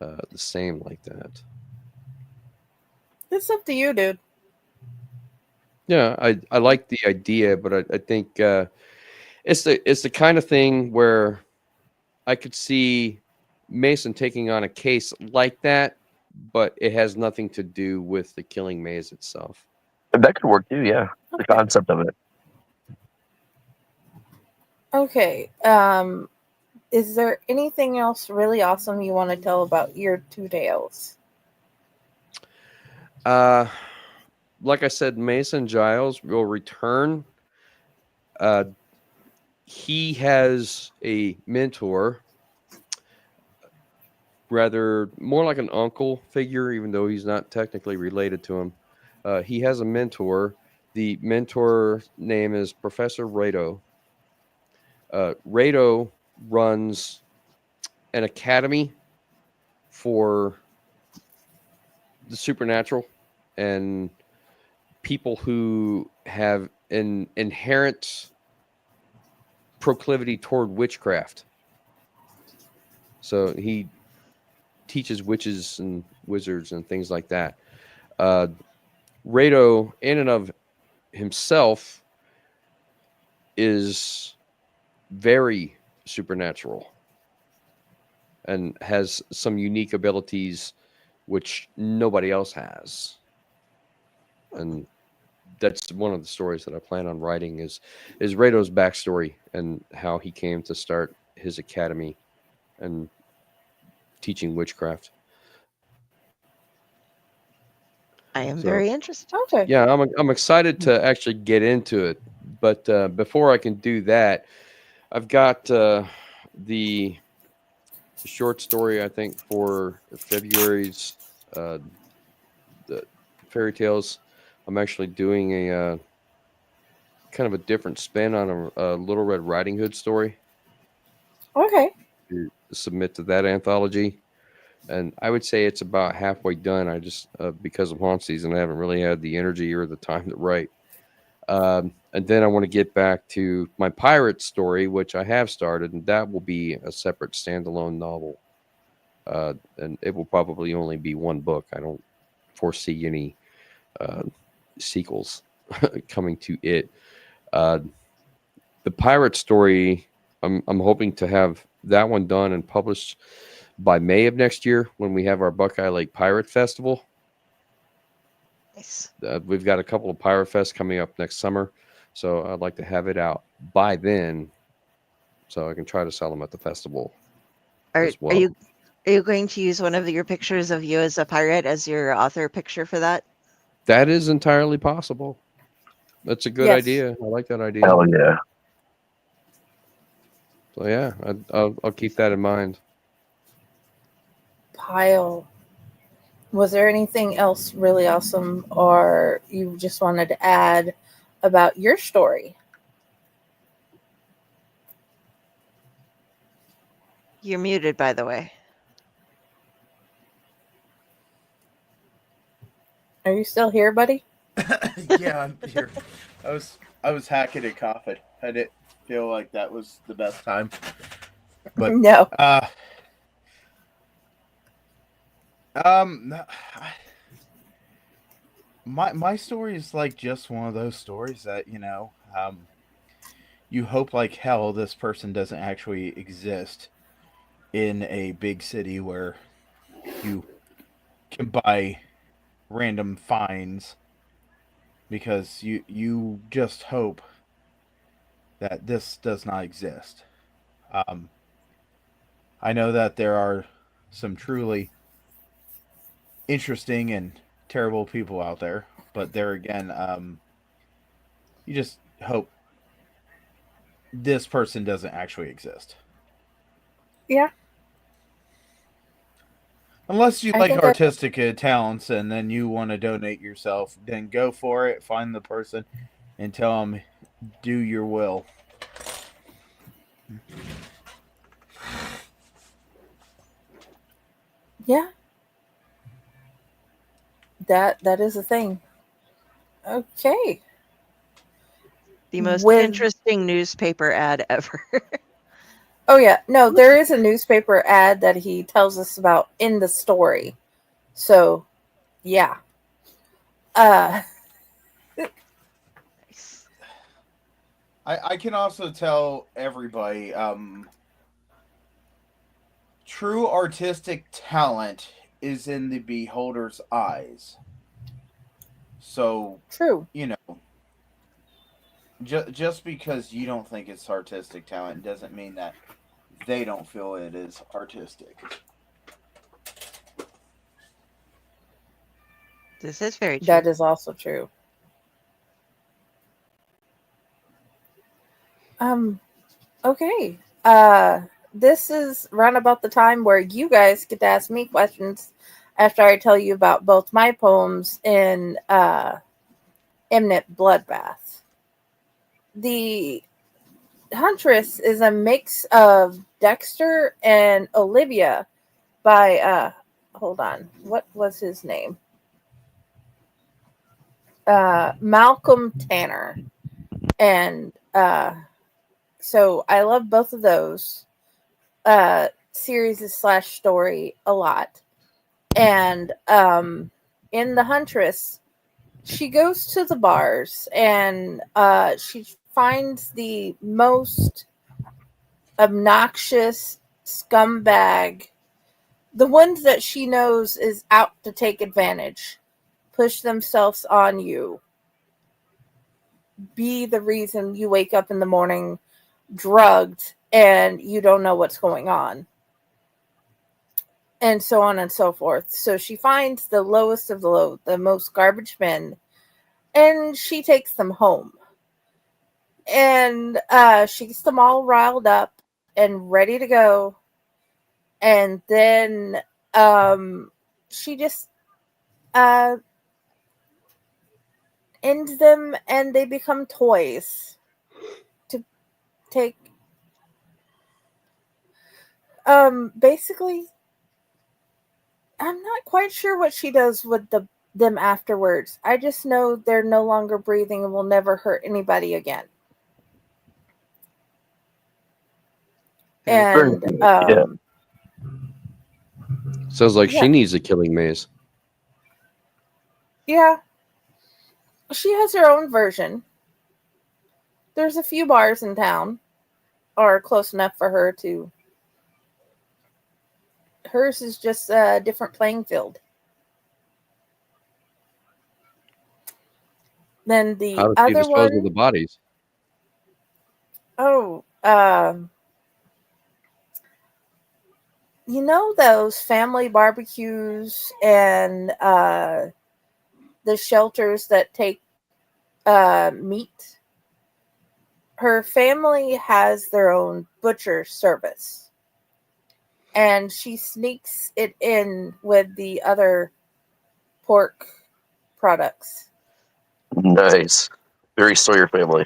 Speaker 7: the same like that.
Speaker 3: It's up to you, dude.
Speaker 7: Yeah, I like the idea, but I think it's the kind of thing where I could see Mason taking on a case like that, but it has nothing to do with the Killing Maze itself.
Speaker 4: That could work too, yeah. The concept of it.
Speaker 3: Okay. Is there anything else really awesome you want to tell about your two tales?
Speaker 7: Like I said, Mason Giles will return. He has a mentor, rather more like an uncle figure, even though he's not technically related to him. He has a mentor. The mentor name is Professor Rado. Rado runs an academy for the supernatural and people who have an inherent proclivity toward witchcraft. So he teaches witches and wizards and things like that. Rado, in and of himself, is very supernatural and has some unique abilities which nobody else has. And that's one of the stories that I plan on writing is Rado's backstory and how he came to start his academy and teaching witchcraft.
Speaker 1: I am very interested.
Speaker 3: Okay.
Speaker 7: Yeah, I'm excited to actually get into it, but before I can do that, I've got the short story I think for February's the fairy tales. I'm actually doing a kind of a different spin on a Little Red Riding Hood story
Speaker 3: Okay.
Speaker 7: to submit to that anthology. And I would say it's about halfway done. I just, because of haunt season, I haven't really had the energy or the time to write. And then I want to get back to my pirate story, which I have started, and that will be a separate standalone novel. And it will probably only be one book. I don't foresee any sequels coming to it. The pirate story, I'm hoping to have that one done and published by May of next year when we have our Buckeye Lake Pirate Festival.
Speaker 1: Nice.
Speaker 7: We've got a couple of Pirate Fests coming up next summer, so I'd like to have it out by then so I can try to sell them at the festival as well.
Speaker 1: Are you going to use one of your pictures of you as a pirate as your author picture for that?
Speaker 7: That is entirely possible. That's a good
Speaker 3: Yes.
Speaker 7: idea. I like that idea.
Speaker 4: Hell yeah.
Speaker 7: So yeah, I'll keep that in mind.
Speaker 3: Pile. Was there anything else really awesome, or you just wanted to add about your story?
Speaker 1: You're muted, by the way.
Speaker 3: Are you still here, buddy?
Speaker 2: Yeah, I'm here. I was hacking and coughing. I didn't feel like that was the best time. But
Speaker 3: No.
Speaker 2: no, my story is like just one of those stories that, you hope like hell this person doesn't actually exist in a big city where you can buy random finds, because you just hope that this does not exist. I know that there are some truly interesting and terrible people out there, but there again, you just hope this person doesn't actually exist.
Speaker 3: Yeah.
Speaker 2: Unless you
Speaker 3: I
Speaker 2: like
Speaker 3: think I,
Speaker 2: artistic talents and then you want to donate yourself, then go for it. Find the person and tell them, do your will.
Speaker 3: yeah. That is a thing. Okay.
Speaker 1: The most
Speaker 3: With
Speaker 1: interesting newspaper ad ever.
Speaker 3: Oh yeah, no, there is a newspaper ad that he tells us about in the story. So, yeah.
Speaker 1: Nice.
Speaker 2: I can also tell everybody, true artistic talent is in the beholder's eyes. So,
Speaker 3: True.
Speaker 2: just because you don't think it's artistic talent doesn't mean that they don't feel it is artistic.
Speaker 1: This is very true.
Speaker 3: That is also true. Okay. This is round about the time where you guys get to ask me questions after I tell you about both my poems in Imminent Bloodbath. The Huntress is a mix of Dexter and Olivia by hold on, what was his name? Malcolm Tanner. And so I love both of those series / story a lot. And in The Huntress, she goes to the bars and she finds the most obnoxious scumbag, the ones that she knows is out to take advantage, push themselves on you, be the reason you wake up in the morning drugged and you don't know what's going on, and so on and so forth. So she finds the lowest of the low, the most garbage men, and she takes them home. And she gets them all riled up and ready to go. And then she just ends them, and they become toys to take. Basically, I'm not quite sure what she does with them afterwards. I just know they're no longer breathing and will never hurt anybody again. And
Speaker 4: Yeah.
Speaker 7: Sounds like
Speaker 3: Yeah.
Speaker 7: she needs a killing maze.
Speaker 3: yeah, she has her own version. There's a few bars in town, or close enough for her to. Hers is just a different playing field. Then the
Speaker 7: How does she
Speaker 3: other
Speaker 7: dispose of
Speaker 3: one,
Speaker 7: the bodies?
Speaker 3: you know those family barbecues and the shelters that take meat? Her family has their own butcher service. And she sneaks it in with the other pork products.
Speaker 4: Nice. Very Sawyer family.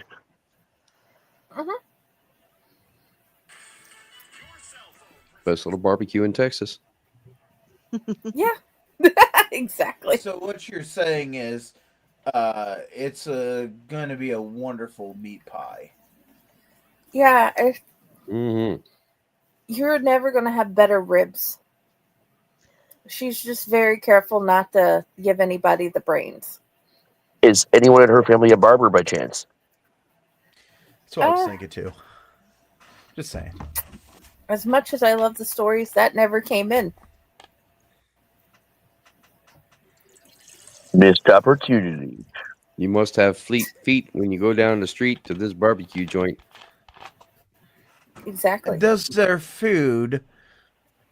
Speaker 7: Best little barbecue in Texas.
Speaker 3: Yeah, exactly.
Speaker 2: So what you're saying is, it's going to be a wonderful meat pie.
Speaker 3: Yeah,
Speaker 7: Mm-hmm.
Speaker 3: you're never going to have better ribs. She's just very careful not to give anybody the brains.
Speaker 4: Is anyone in her family a barber by chance?
Speaker 2: That's what I was thinking too. Just saying.
Speaker 3: As much as I love the stories, that never came in.
Speaker 4: Missed opportunity.
Speaker 7: You must have fleet feet when you go down the street to this barbecue joint.
Speaker 3: Exactly.
Speaker 2: Does their food,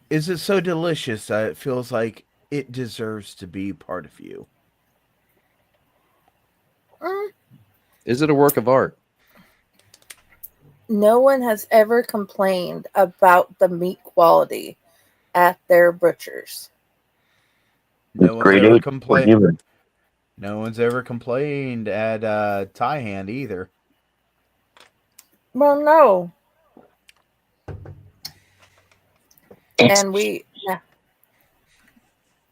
Speaker 2: is it so delicious that it feels like it deserves to be part of you?
Speaker 7: Is it a work of art?
Speaker 3: No one has ever complained about the meat quality at their butchers.
Speaker 2: No one's
Speaker 4: Grade
Speaker 2: ever
Speaker 4: 8.
Speaker 2: complained. No one's ever complained at Tie Hand either.
Speaker 3: Well, no. And we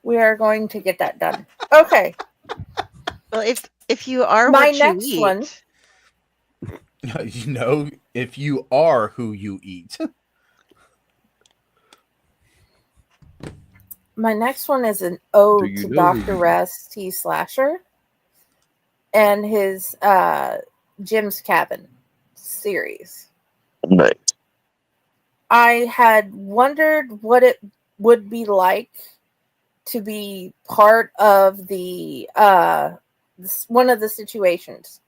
Speaker 3: are going to get that done. Okay.
Speaker 1: Well, if you are
Speaker 3: My
Speaker 1: what you
Speaker 3: next
Speaker 1: eat,
Speaker 3: one.
Speaker 2: You know, if you are who you eat.
Speaker 3: My next one is an ode
Speaker 7: you
Speaker 3: to
Speaker 7: know who
Speaker 3: Dr.
Speaker 7: you-
Speaker 3: Raz T. Slasher and his Jim's Cabin series.
Speaker 4: Nice.
Speaker 3: I had wondered what it would be like to be part of the one of the situations.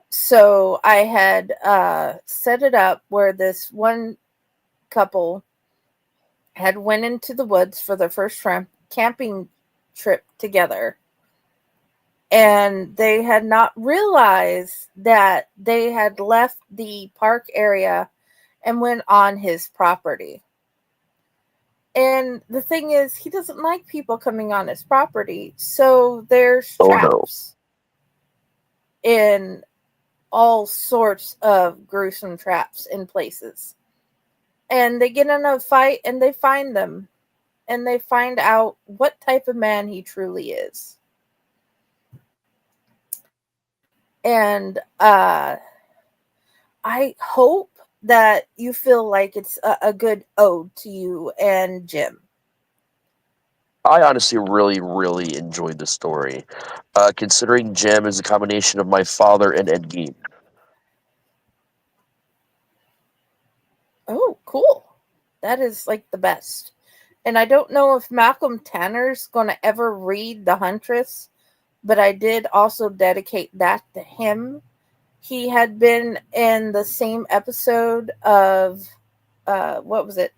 Speaker 3: So I had set it up where this one couple had went into the woods for their first camping trip together, and they had not realized that they had left the park area and went on his property. And the thing is, he doesn't like people coming on his property, so there's traps in all sorts of gruesome traps in places. And they get in a fight and they find them. And they find out what type of man he truly is. And I hope that you feel like it's a good ode to you and Jim.
Speaker 4: I honestly really, really enjoyed the story. Considering Jim is a combination of my father and Ed Gein.
Speaker 3: Oh, cool. That is like the best. And I don't know if Malcolm Tanner's going to ever read The Huntress, but I did also dedicate that to him. He had been in the same episode of, what was it?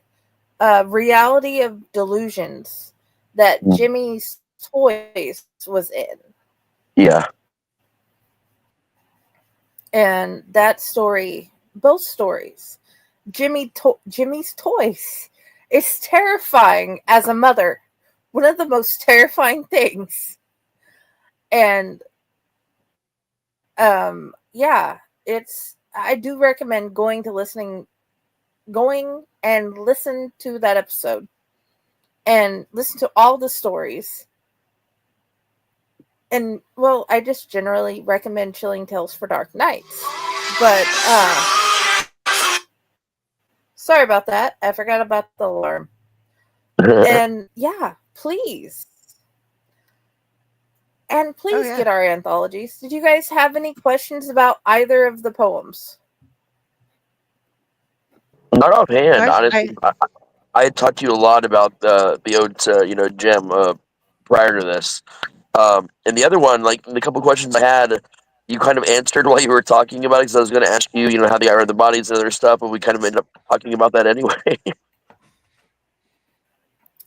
Speaker 3: Reality of Delusions that Jimmy's Toys was in.
Speaker 4: Yeah.
Speaker 3: And that story, both stories, Jimmy's Toys is terrifying as a mother. One of the most terrifying things. And yeah, I do recommend going and listen to that episode and listen to all the stories. And well, I just generally recommend Chilling Tales for Dark Nights. But sorry about that. I forgot about the alarm. And yeah, please. And please get our anthologies. Did you guys have any questions about either of the poems?
Speaker 4: Not offhand, honestly. I had talked to you a lot about the ode to Jim prior to this, and the other one, like the couple questions I had, you kind of answered while you were talking about it. Because I was going to ask you, how they are the bodies and other stuff, but we kind of ended up talking about that anyway.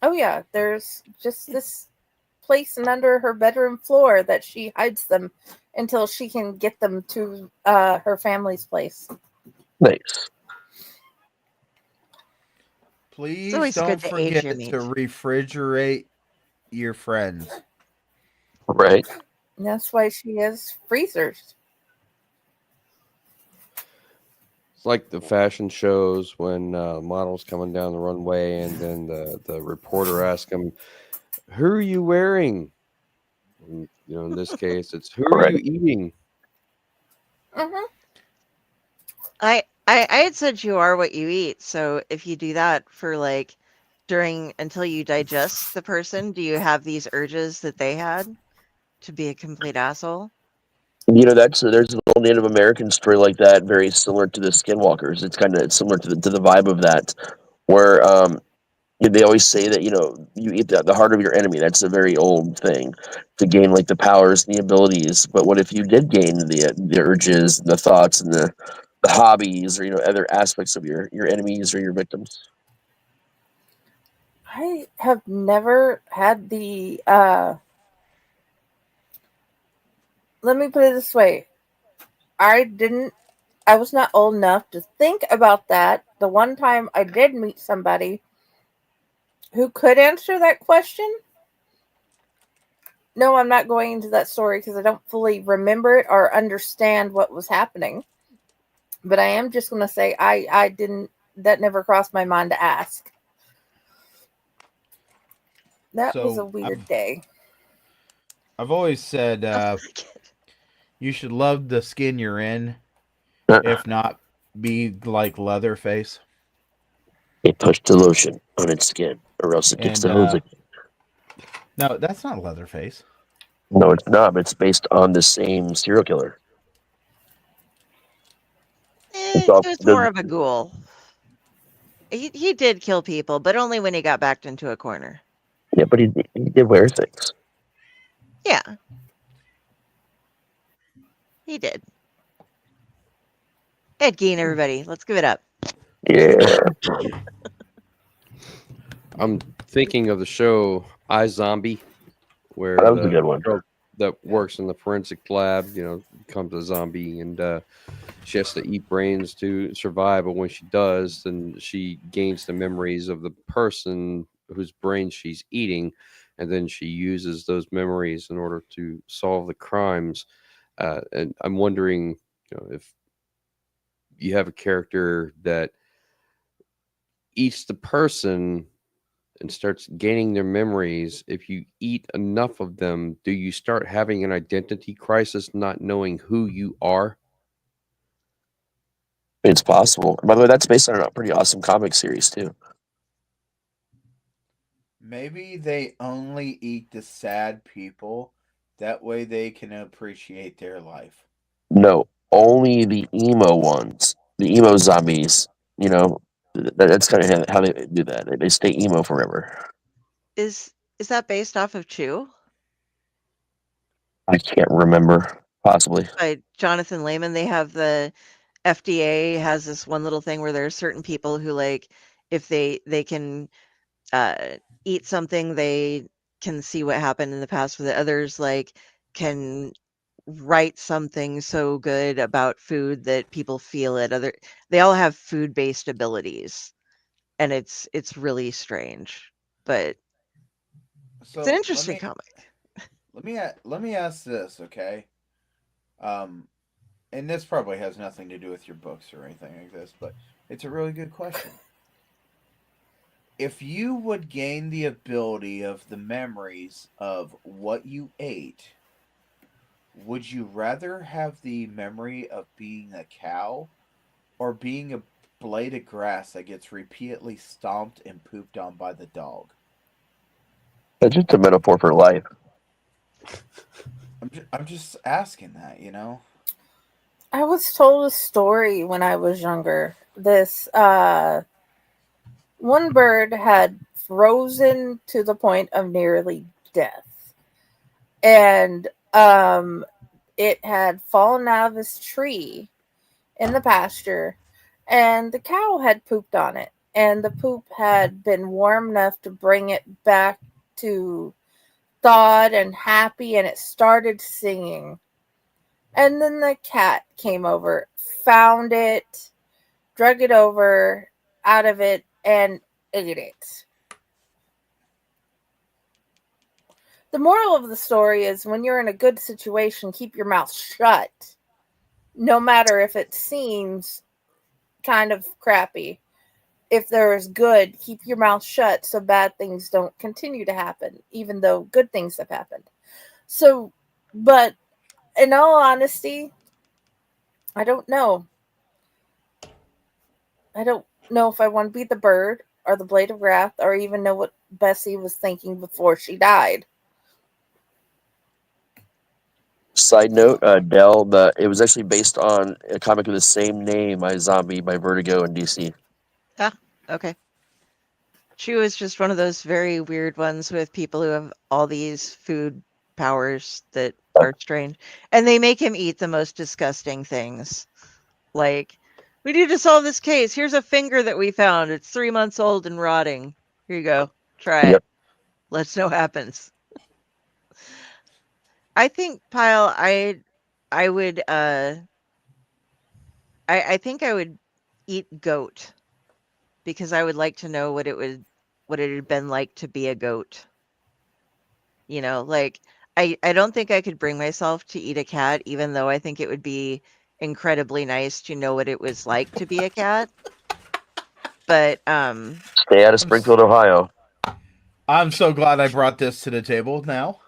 Speaker 3: Oh yeah, there's just this place under her bedroom floor that she hides them until she can get them to her family's place.
Speaker 4: Nice.
Speaker 2: Please don't forget to refrigerate your friends.
Speaker 4: Right.
Speaker 3: And that's why she has freezers.
Speaker 7: It's like the fashion shows when models coming down the runway, and then the reporter asks them, "Who are you wearing?" And, in this case, it's "Who are
Speaker 4: Right.
Speaker 7: you eating?"
Speaker 3: Hmm.
Speaker 1: I had said you are what you eat. So if you do that for like during until you digest the person, do you have these urges that they had to be a complete asshole?
Speaker 4: There's a little Native American story like that, very similar to the Skinwalkers. It's kind of similar to the vibe of that, where they always say that you eat the heart of your enemy. That's a very old thing to gain like the powers and the abilities. But what if you did gain the urges, the thoughts, and the hobbies, or other aspects of your enemies or your victims?
Speaker 3: I have never had the. Let me put it this way: I didn't. I was not old enough to think about that. The one time I did meet somebody who could answer that question. No, I'm not going into that story because I don't fully remember it or understand what was happening. But I am just going to say I didn't. That never crossed my mind to ask. That was a
Speaker 2: So
Speaker 3: weird day.
Speaker 2: I've always said
Speaker 1: Sounds like it.
Speaker 2: you should love the skin you're in, if not be like Leatherface.
Speaker 4: It pushed the lotion on its skin, or else it gets
Speaker 2: And
Speaker 4: the hose again.
Speaker 2: no, that's not Leatherface.
Speaker 4: No, it's not. But it's based on the same serial killer. It's
Speaker 1: He
Speaker 4: all
Speaker 1: was more of a ghoul. He did kill people, but only when he got backed into a corner.
Speaker 4: yeah, but he did wear things.
Speaker 1: Yeah, he did. Ed Gein, everybody. Let's give it up.
Speaker 4: Yeah,
Speaker 7: I'm thinking of the show iZombie, where
Speaker 4: that was a
Speaker 7: the
Speaker 4: good one.
Speaker 7: girl that works in the forensic lab, becomes a zombie, and she has to eat brains to survive. But when she does, then she gains the memories of the person whose brain she's eating, and then she uses those memories in order to solve the crimes. And I'm wondering, if you have a character that eats the person and starts gaining their memories, if you eat enough of them, do you start having an identity crisis, not knowing who you are?
Speaker 4: It's possible. By the way, that's based on a pretty awesome comic series too.
Speaker 2: Maybe they only eat the sad people. That way they can appreciate their life.
Speaker 4: No, only the emo ones, the emo zombies. That's kind of how they do that. They stay emo forever.
Speaker 1: Is that based off of Chew
Speaker 4: I can't remember. Possibly.
Speaker 1: by Jonathan Lehman? They have the FDA has this one little thing where there are certain people who like if they can uh, eat something, they can see what happened in the past with it. Others like can write something so good about food that people feel it. They all have food-based abilities, and it's really strange, but it's an
Speaker 2: So
Speaker 1: interesting comic.
Speaker 2: let me ask this, okay? Um, and this probably has nothing to do with your books or anything like this, but it's a really good question. If you would gain the ability of the memories of what you ate, would you rather have the memory of being a cow or being a blade of grass that gets repeatedly stomped and pooped on by the dog?
Speaker 4: It's just a metaphor for life.
Speaker 2: I'm just asking that, you know?
Speaker 3: I was told a story when I was younger. This one bird had frozen to the point of nearly death. And it had fallen out of this tree in the pasture, and the cow had pooped on it. And the poop had been warm enough to bring it back to thawed and happy, and it started singing. And then the cat came over, found it, drug it over out of it, and ate it. The moral of the story is when you're in a good situation, keep your mouth shut. No matter if it seems kind of crappy. If there is good, keep your mouth shut so bad things don't continue to happen, even though good things have happened. So, but in all honesty, I don't know. I don't know if I want to be the bird or the blade of wrath or even know what Bessie was thinking before she died.
Speaker 4: Side note, Dell, it was actually based on a comic of the same name, My Zombie by Vertigo in DC.
Speaker 1: Ah, okay. Chew is just one of those very weird ones with people who have all these food powers that are strange. And they make him eat the most disgusting things. Like, we need to solve this case. Here's a finger that we found. It's 3 months old and rotting. Here you go. Try
Speaker 4: Yep.
Speaker 1: it. Let's know what happens. I think, Pyle, I would I think I would eat goat because I would like to know what it had been like to be a goat. You know, like I don't think I could bring myself to eat a cat, even though I think it would be incredibly nice to know what it was like to be a cat. But
Speaker 4: Stay out of Springfield, Ohio.
Speaker 2: I'm so glad I brought this to the table now.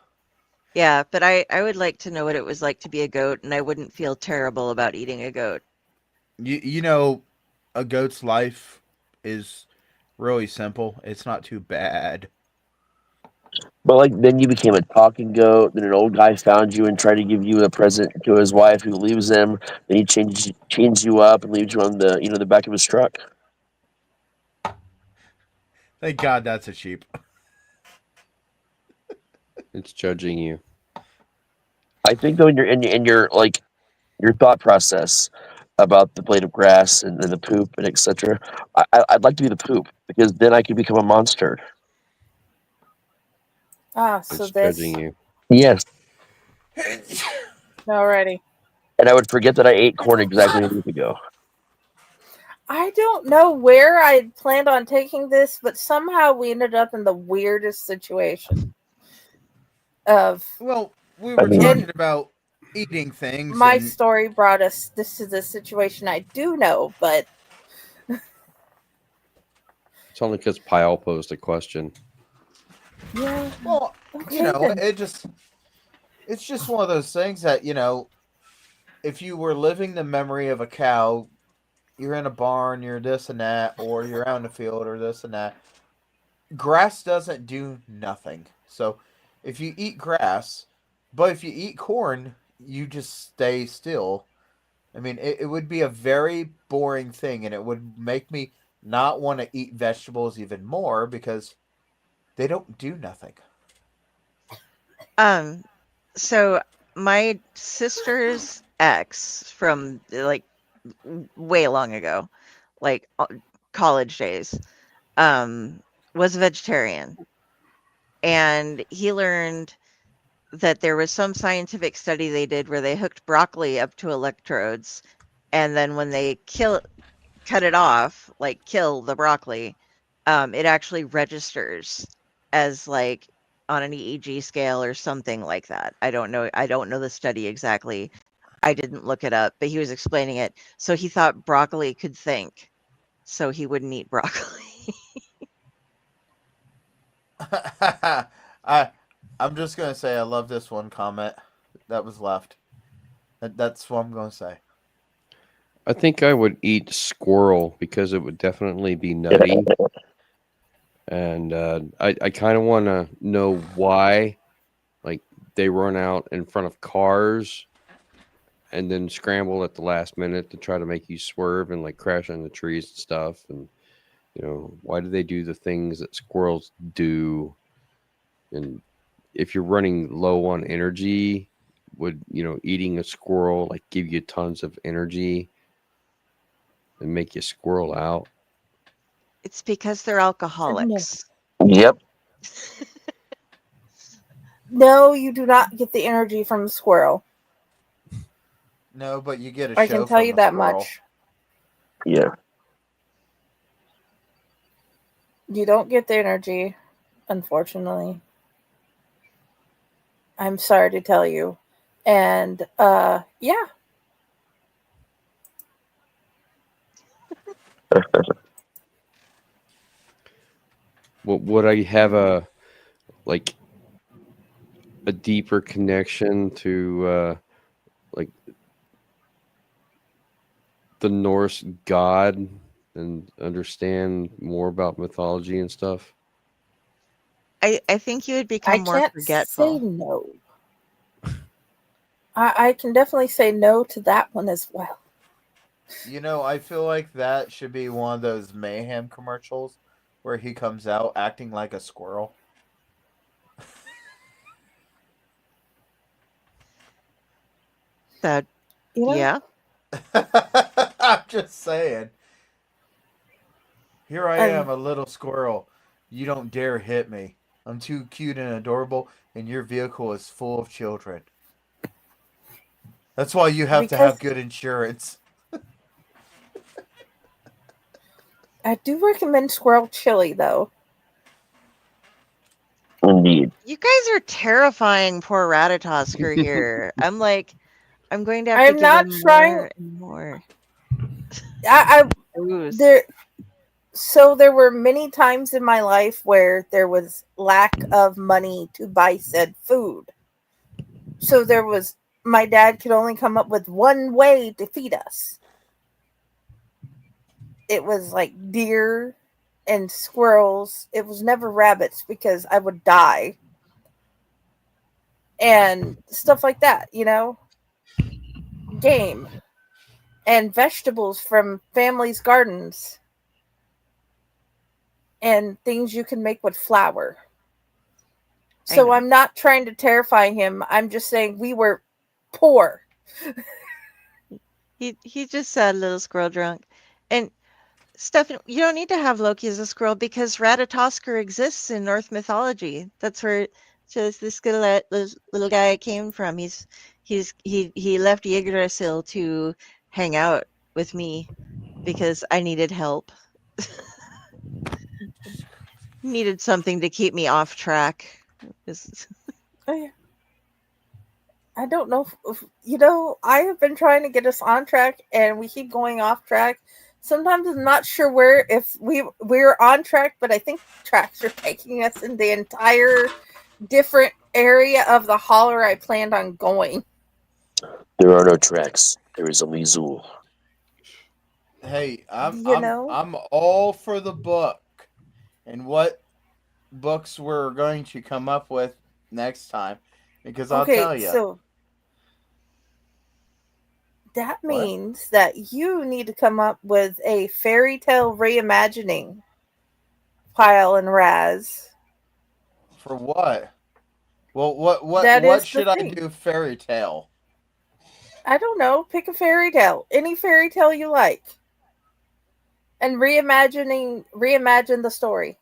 Speaker 1: yeah, but I would like to know what it was like to be a goat, and I wouldn't feel terrible about eating a goat.
Speaker 2: You know, a goat's life is really simple. It's not too bad.
Speaker 4: But like then you became a talking goat. Then an old guy found you and tried to give you a present to his wife, who leaves him. Then he chains you up and leaves you on the back of his truck.
Speaker 2: Thank God that's a sheep.
Speaker 7: It's judging you.
Speaker 4: I think though in your like your thought process about the blade of grass and the poop and etc. I'd like to be the poop because then I could become a monster.
Speaker 3: So
Speaker 7: It's
Speaker 3: this
Speaker 7: judging you.
Speaker 4: Yes,
Speaker 3: already.
Speaker 4: and I would forget that I ate corn exactly a week ago.
Speaker 3: I don't know where I had planned on taking this, but somehow we ended up in the weirdest situation of
Speaker 2: Well, we
Speaker 4: I
Speaker 2: were
Speaker 4: mean,
Speaker 2: talking about eating things,
Speaker 3: my
Speaker 2: and
Speaker 3: story brought us this to the situation I do know, but
Speaker 7: It's only because Pyle posed a question.
Speaker 3: yeah.
Speaker 2: well,
Speaker 3: Okay then.
Speaker 2: it's just one of those things that if you were living the memory of a cow, you're in a barn, you're this and that, or you're out in the field, or this and that. Grass doesn't do nothing. So, if you eat grass, but if you eat corn, you just stay still. I mean, it would be a very boring thing, and it would make me not want to eat vegetables even more because they don't do nothing.
Speaker 1: So my sister's ex from like way long ago, like college days, was a vegetarian, and he learned that there was some scientific study they did where they hooked broccoli up to electrodes, and then when they cut it off, like kill the broccoli, it actually registers as like on an EEG scale or something like that. I don't know. I don't know the study exactly. I didn't look it up, but he was explaining it. So he thought broccoli could think, so he wouldn't eat broccoli.
Speaker 2: I I'm just gonna say I love this one comment that was left. That's what I'm gonna say.
Speaker 7: I think I would eat squirrel because it would definitely be nutty. And I kind of want to know why, like, they run out in front of cars and then scramble at the last minute to try to make you swerve and like crash on the trees and stuff. And why do they do the things that squirrels do? And if you're running low on energy, would eating a squirrel like give you tons of energy and make you squirrel out?
Speaker 1: It's because they're alcoholics.
Speaker 4: yep.
Speaker 3: No, you do not get the energy from the squirrel.
Speaker 2: No, but you get a
Speaker 3: I
Speaker 2: show
Speaker 3: can tell
Speaker 2: from
Speaker 3: you
Speaker 2: a
Speaker 3: that
Speaker 2: squirrel.
Speaker 3: much.
Speaker 4: Yeah.
Speaker 3: You don't get the energy, unfortunately. I'm sorry to tell you. And yeah.
Speaker 7: Would I have a deeper connection to like the Norse god and understand more about mythology and stuff?
Speaker 1: I think you would
Speaker 3: I
Speaker 1: become more
Speaker 3: can't say
Speaker 1: forgetful.
Speaker 3: no. I can definitely say no to that one as well.
Speaker 2: You know, I feel like that should be one of those Mayhem commercials where he comes out acting like a squirrel.
Speaker 1: That
Speaker 3: You know?
Speaker 1: yeah.
Speaker 2: I'm just saying. Here I am,
Speaker 3: And
Speaker 2: a little squirrel. You don't dare hit me. I'm too cute and adorable, and your vehicle is full of children. That's why you have to have
Speaker 3: because
Speaker 2: good insurance.
Speaker 3: I do recommend squirrel chili though.
Speaker 4: Indeed.
Speaker 1: You guys are terrifying poor Ratatosker here. I'm going to have to
Speaker 3: I'm
Speaker 1: give
Speaker 3: not
Speaker 1: him
Speaker 3: trying
Speaker 1: more and more.
Speaker 3: I
Speaker 1: Ooze.
Speaker 3: there were many times in my life where there was lack of money to buy said food. So my dad could only come up with one way to feed us. It was like deer and squirrels. It was never rabbits because I would die. And stuff like that, game and vegetables from family's gardens and things you can make with flour.
Speaker 1: I
Speaker 3: So
Speaker 1: know.
Speaker 3: I'm not trying to terrify him. I'm just saying we were poor.
Speaker 1: He just said little squirrel drunk. And Stefan, you don't need to have Loki as a squirrel because Ratatosker exists in Norse mythology. That's where just this little guy came from. He left Yggdrasil to hang out with me because I needed help. Needed something to keep me off track.
Speaker 3: Oh, yeah. I don't know if I have been trying to get us on track and we keep going off track. Sometimes I'm not sure if we're on track, but I think tracks are taking us in the entire different area of the holler I planned on going.
Speaker 4: There are no tracks. There is only Zool.
Speaker 2: Hey, I'm
Speaker 3: You
Speaker 2: I'm
Speaker 3: know?
Speaker 2: I'm all for the book. And what books we're going to come up with next time, because I'll
Speaker 3: Okay,
Speaker 2: tell you.
Speaker 3: so that
Speaker 2: What?
Speaker 3: means that you need to come up with a fairy tale reimagining, Pile and Raz.
Speaker 2: For what? Well, what
Speaker 3: That is the
Speaker 2: should I
Speaker 3: thing.
Speaker 2: do? Fairy tale.
Speaker 3: I don't know. Pick a fairy tale. Any fairy tale you like. And reimagine the story.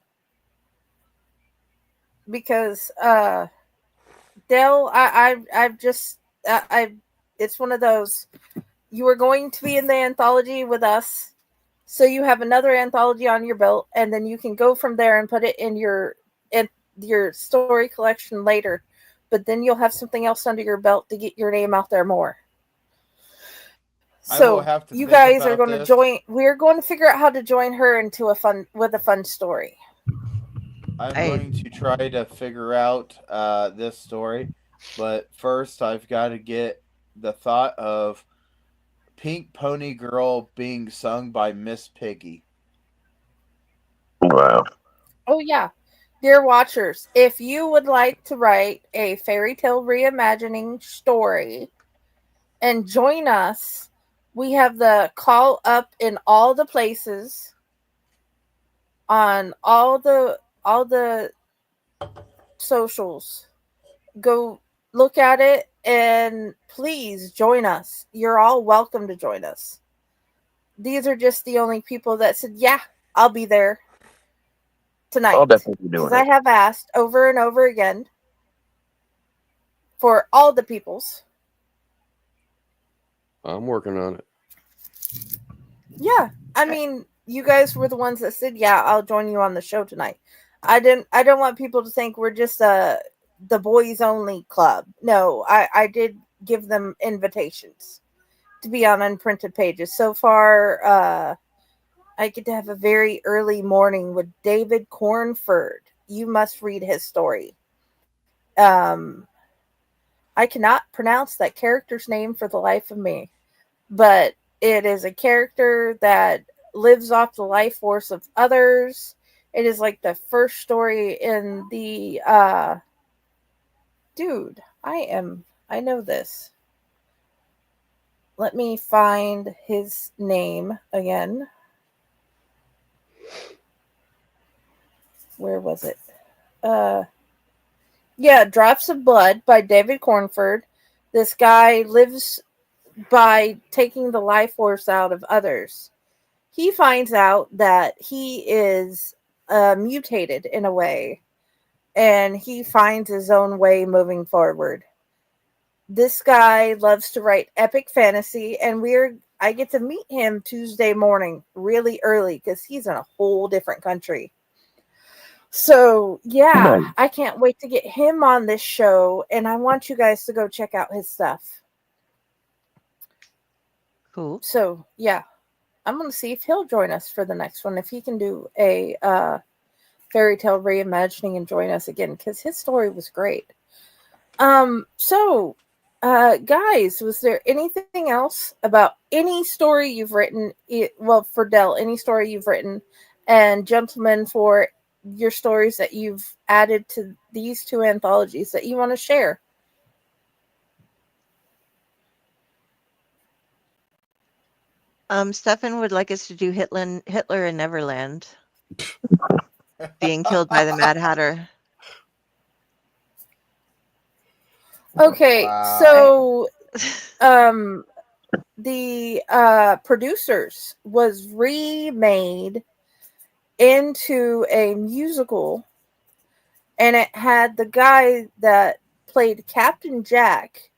Speaker 3: Because Dell, I've just it's one of those, you are going to be in the anthology with us, so you have another anthology on your belt, and then you can go from there and put it in your story collection later. But then you'll have something else under your belt to get your name out there more.
Speaker 2: I will
Speaker 3: So
Speaker 2: have to
Speaker 3: you
Speaker 2: think
Speaker 3: guys are
Speaker 2: about
Speaker 3: going to
Speaker 2: this.
Speaker 3: join. We're going to figure out how to join her into a fun story.
Speaker 2: I'm
Speaker 1: I
Speaker 2: going to try to figure out this story, but first I've got to get the thought of Pink Pony Girl being sung by Miss Piggy.
Speaker 4: Wow.
Speaker 3: Oh yeah, dear watchers, if you would like to write a fairy tale reimagining story and join us, we have the call up in all the places on all the socials. Go look at it and please join us. You're all welcome to join us. These are just the only people that said, yeah, I'll be there tonight.
Speaker 4: I'll definitely be doing
Speaker 3: Because I
Speaker 4: it.
Speaker 3: have asked over and over again for all the peoples.
Speaker 7: I'm working on it.
Speaker 3: Yeah, I mean, you guys were the ones that said, "Yeah, I'll join you on the show tonight." I don't want people to think we're just the boys only club. No, I did give them invitations to be on Unprinted Pages. So far, I get to have a very early morning with David Cornford. You must read his story. I cannot pronounce that character's name for the life of me, but it is a character that lives off the life force of others. It is like the first story in the dude, I know this. Let me find his name again. Where was it? Yeah, Drops of Blood by David Cornford. This guy lives by taking the life force out of others. He finds out that he is mutated in a way, and he finds his own way moving forward. This guy loves to write epic fantasy, and I get to meet him Tuesday morning really early because he's in a whole different country. So yeah,
Speaker 4: Nice.
Speaker 3: I can't wait to get him on this show, and I want you guys to go check out his stuff.
Speaker 1: Cool.
Speaker 3: So yeah, I'm going to see if he'll join us for the next one, if he can do a fairy tale reimagining and join us again, because his story was great. So guys, was there anything else about any story you've written? Well, for Dell, any story you've written, and gentlemen, for your stories that you've added to these two anthologies that you want to share?
Speaker 1: Stefan would like us to do Hitler in Neverland, being killed by the Mad Hatter.
Speaker 3: Okay,
Speaker 2: Wow.
Speaker 3: so the producers was remade into a musical, and it had the guy that played Captain Jack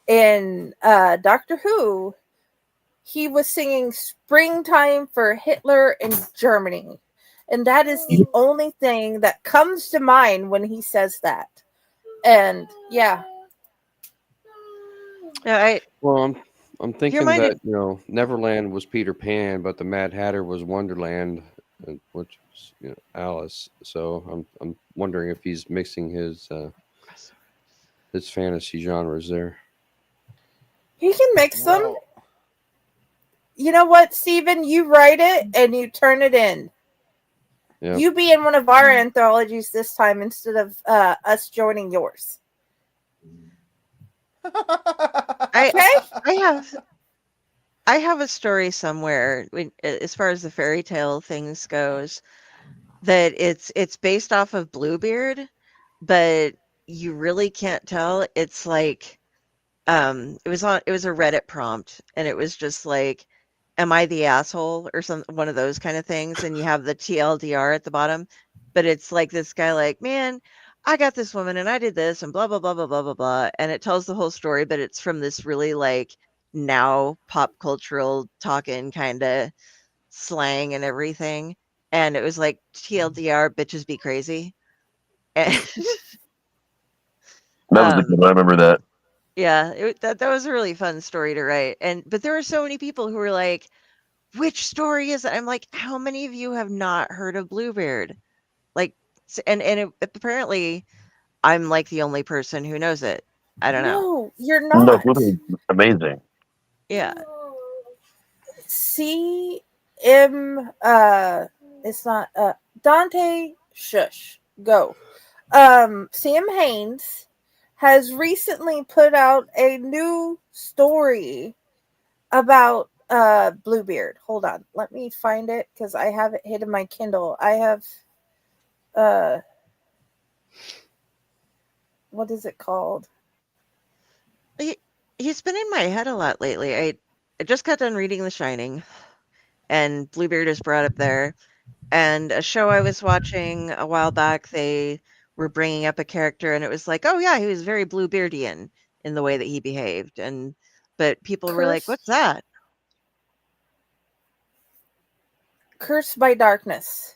Speaker 3: in Doctor Who. He was singing Springtime for Hitler in Germany, and that is the only thing that comes to mind when he says that. And yeah,
Speaker 1: No,
Speaker 7: Well, I'm thinking
Speaker 1: reminded-
Speaker 7: that Neverland was Peter Pan, but the Mad Hatter was Wonderland, which was Alice. So I'm wondering if he's mixing his fantasy genres there.
Speaker 3: he can mix them.
Speaker 2: Well,
Speaker 3: You know what, Steven? You write it and you turn it in.
Speaker 7: Yep.
Speaker 3: You be in one of our anthologies this time instead of us joining yours.
Speaker 1: I have a story somewhere as far as the fairy tale things goes, that it's based off of Bluebeard, but you really can't tell. It's like it was a Reddit prompt, and it was just like, am I the asshole, or one of those kind of things, and you have the TLDR at the bottom, but it's like this guy like, man, I got this woman and I did this and blah blah blah blah blah blah blah, and it tells the whole story, but it's from this really like now pop cultural talking kind of slang and everything, and it was like TLDR, bitches be crazy. And
Speaker 4: That was a good one. I remember that.
Speaker 1: yeah, that was a really fun story to write. But there were so many people who were like, which story is it? I'm like, how many of you have not heard of Bluebeard? Like, apparently I'm like the only person who knows it. I don't know.
Speaker 3: No, you're
Speaker 4: No,
Speaker 3: not.
Speaker 4: it's really amazing.
Speaker 1: Yeah.
Speaker 3: It's not Dante, shush, go. Sam Haynes has recently put out a new story about Bluebeard. Hold on, let me find it because I have it hidden in my Kindle. I have what is it called?
Speaker 1: He's been in my head a lot lately. I just got done reading The Shining, and Bluebeard is brought up there. And a show I was watching a while back, they were bringing up a character, and it was like, oh yeah, he was very Bluebeardian in the way that he behaved. But people were like, what's that?
Speaker 3: Cursed by Darkness.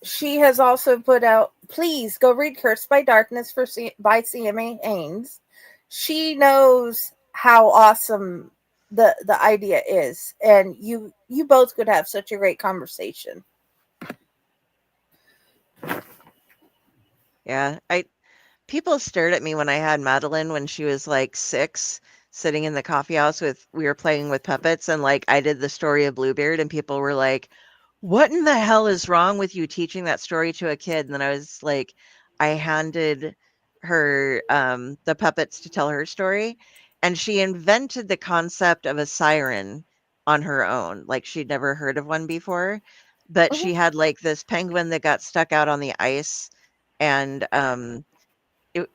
Speaker 3: she has also put out, please go read Cursed by Darkness by CMA Haynes. She knows how awesome the idea is, and you both could have such a great conversation.
Speaker 1: Yeah, people stared at me when I had Madeline when she was like 6, sitting in the coffee house we were playing with puppets, and like I did the story of Bluebeard, and people were like, "What in the hell is wrong with you teaching that story to a kid?" And then I was like, I handed her the puppets to tell her story, and she invented the concept of a siren on her own. Like she'd never heard of one before, but she had like this penguin that got stuck out on the ice, and it,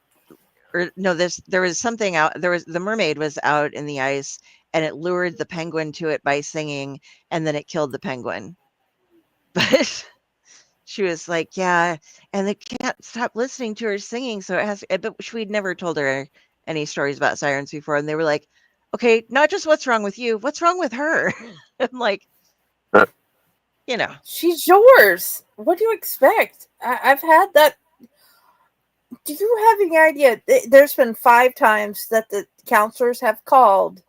Speaker 1: or no, there was something out. There was the mermaid was out in the ice, and it lured the penguin to it by singing, and then it killed the penguin. But she was like, "Yeah, and they can't stop listening to her singing, so it has." But we'd never told her any stories about sirens before, and they were like, "Okay, not just what's wrong with you, what's wrong with her?" I'm like, you know,
Speaker 3: she's yours. What do you expect? I've had that. Do you have any idea? There's been 5 times that the counselors have called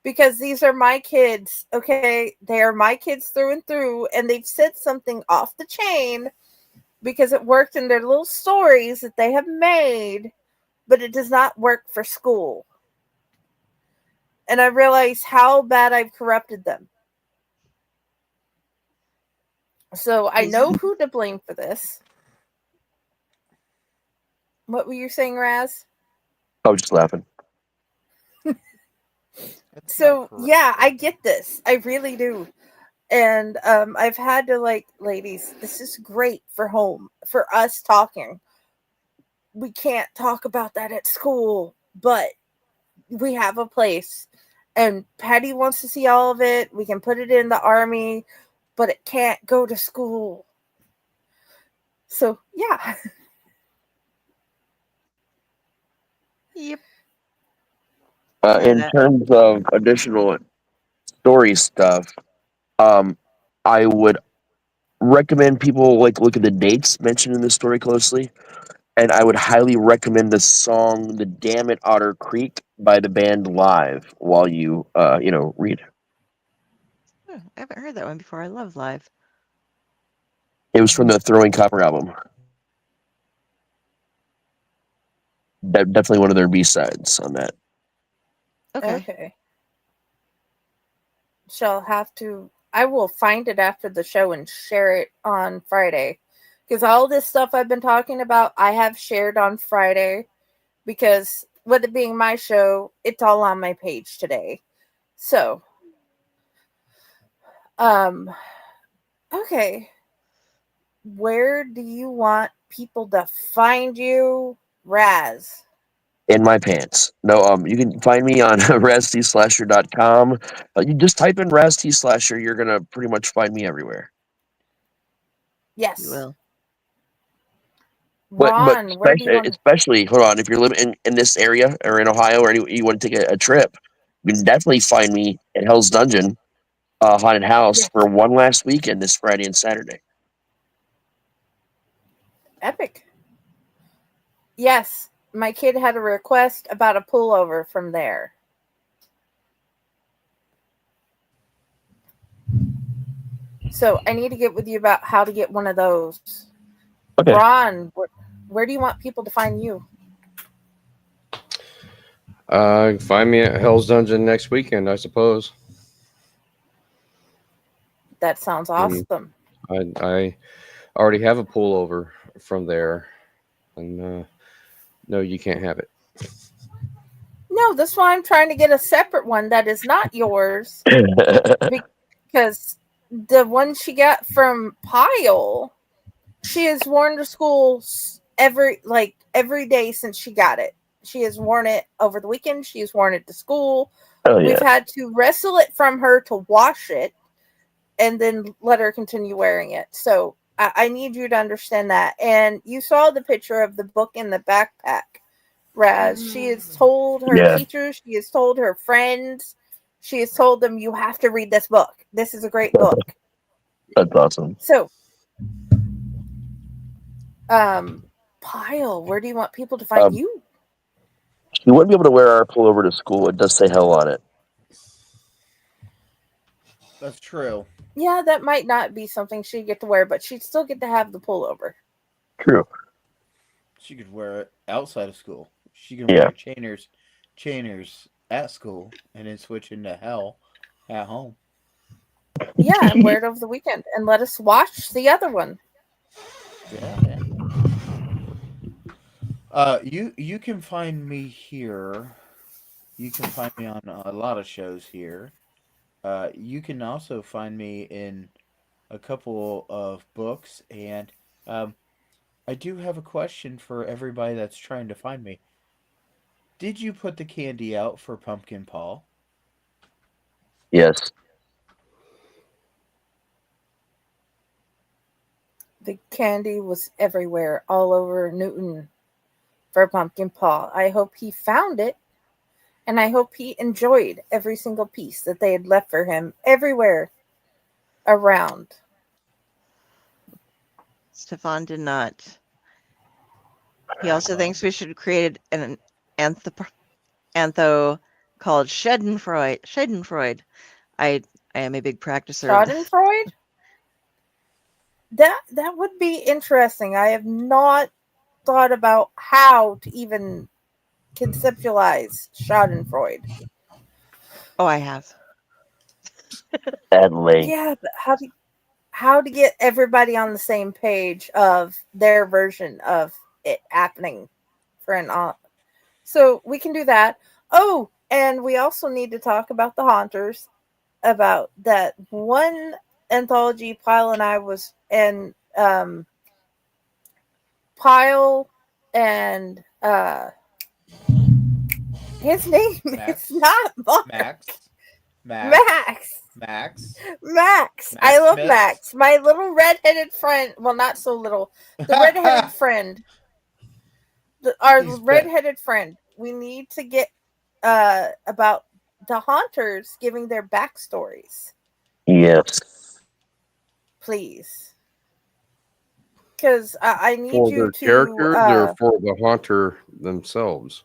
Speaker 3: because these are my kids. Okay, they are my kids through and through, and they've said something off the chain because it worked in their little stories that they have made, but it does not work for school. And I realize how bad I've corrupted them. So I know who to blame for this. What were you saying, Raz?
Speaker 4: I was just laughing.
Speaker 3: So yeah, I get this. I really do. And I've had to, like, ladies, this is great for home, for us talking. We can't talk about that at school, but we have a place. And Patty wants to see all of it. We can put it in the army, but it can't go to school. So yeah.
Speaker 1: yep.
Speaker 4: In terms of additional story stuff, I would recommend people like look at the dates mentioned in the story closely, and I would highly recommend the song "The Dam at Otter Creek" by the band Live while you read.
Speaker 1: I haven't heard that one before. I love Live.
Speaker 4: It was from the Throwing Copper album. Definitely one of their B-sides on that.
Speaker 3: Okay. Shall have to. I will find it after the show and share it on Friday. Because all this stuff I've been talking about, I have shared on Friday. Because with it being my show, it's all on my page today. So, okay. Where do you want people to find you, Raz?
Speaker 4: In my pants. No, you can find me on raztslasher.com. You just type in raztslasher, you're gonna pretty much find me everywhere.
Speaker 3: Yes.
Speaker 1: You will.
Speaker 3: Ron, where do you want?
Speaker 4: Especially, hold on, if you're living in this area or in Ohio or you want to take a trip, you can definitely find me at Hell's Dungeon Haunted House for one last weekend this Friday and Saturday.
Speaker 3: Epic. Yes, my kid had a request about a pullover from there. So I need to get with you about how to get one of those. Okay. Ron, where do you want people to find you?
Speaker 7: Find me at Hell's Dungeon next weekend, I suppose.
Speaker 3: That sounds awesome.
Speaker 7: I already have a pullover from there, and no, you can't have it.
Speaker 3: No, that's why I'm trying to get a separate one that is not yours, because the one she got from Pyle, she has worn to school every day since she got it. She has worn it over the weekend. She has worn it to school. Oh, yeah. We've had to wrestle it from her to wash it and then let her continue wearing it. So I need you to understand that. And you saw the picture of the book in the backpack, Raz. She has told her teachers, she has told her friends, she has told them, you have to read this book. This is a great book.
Speaker 4: That's awesome.
Speaker 3: So Pile, where do you want people to find you?
Speaker 4: You wouldn't be able to wear our pullover to school. It does say hell on it.
Speaker 2: That's true.
Speaker 3: Yeah, that might not be something she'd get to wear, but she'd still get to have the pullover.
Speaker 4: True.
Speaker 2: She could wear it outside of school. She can
Speaker 4: Yeah.
Speaker 2: wear chainers at school, and then switch into hell at home.
Speaker 3: Yeah, and wear it over the weekend, and let us watch the other one.
Speaker 2: Yeah. You can find me here. You can find me on a lot of shows here. You can also find me in a couple of books, and I do have a question for everybody that's trying to find me. Did you put the candy out for Pumpkin Paul?
Speaker 4: Yes.
Speaker 3: The candy was everywhere, all over Newton for Pumpkin Paw. I hope he found it, and I hope he enjoyed every single piece that they had left for him everywhere around.
Speaker 1: Stefan did not. He also thinks we should create an antho called Schadenfreude. I am a big practicer of this.
Speaker 3: Schadenfreude? That would be interesting. I have not thought about how to even conceptualize Schadenfreude.
Speaker 1: Oh, I have.
Speaker 4: At length.
Speaker 3: Yeah, but how to get everybody on the same page of their version of it happening for an so we can do that. Oh, and we also need to talk about the Haunters, about that one anthology Pile and I was and Pile and his name
Speaker 2: Max.
Speaker 3: is not Mark.
Speaker 2: Max.
Speaker 3: Max. I love
Speaker 2: Smith.
Speaker 3: Max. My little redheaded friend. Well, not so little. The redheaded friend. Our
Speaker 2: He's
Speaker 3: redheaded friend. We need to get about the Haunters giving their backstories.
Speaker 4: Yes.
Speaker 3: Please. Because I need
Speaker 7: For
Speaker 3: you
Speaker 7: their
Speaker 3: to...
Speaker 7: characters or for the haunter themselves?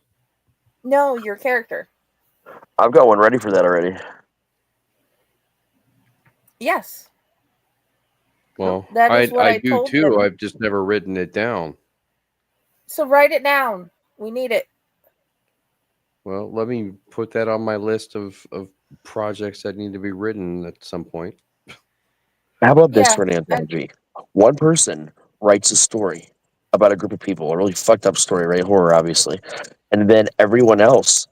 Speaker 3: No, your character.
Speaker 4: I've got one ready for that already.
Speaker 3: Yes.
Speaker 7: Well,
Speaker 3: That is what I
Speaker 7: do
Speaker 3: told
Speaker 7: too.
Speaker 3: them.
Speaker 7: I've just never written it down.
Speaker 3: So write it down. We need it.
Speaker 7: Well, let me put that on my list of projects that need to be written at some point.
Speaker 4: How about this
Speaker 3: Yeah,
Speaker 4: for an anthology? One person writes a story about a group of people, a really fucked up story, right? Horror, obviously. And then everyone else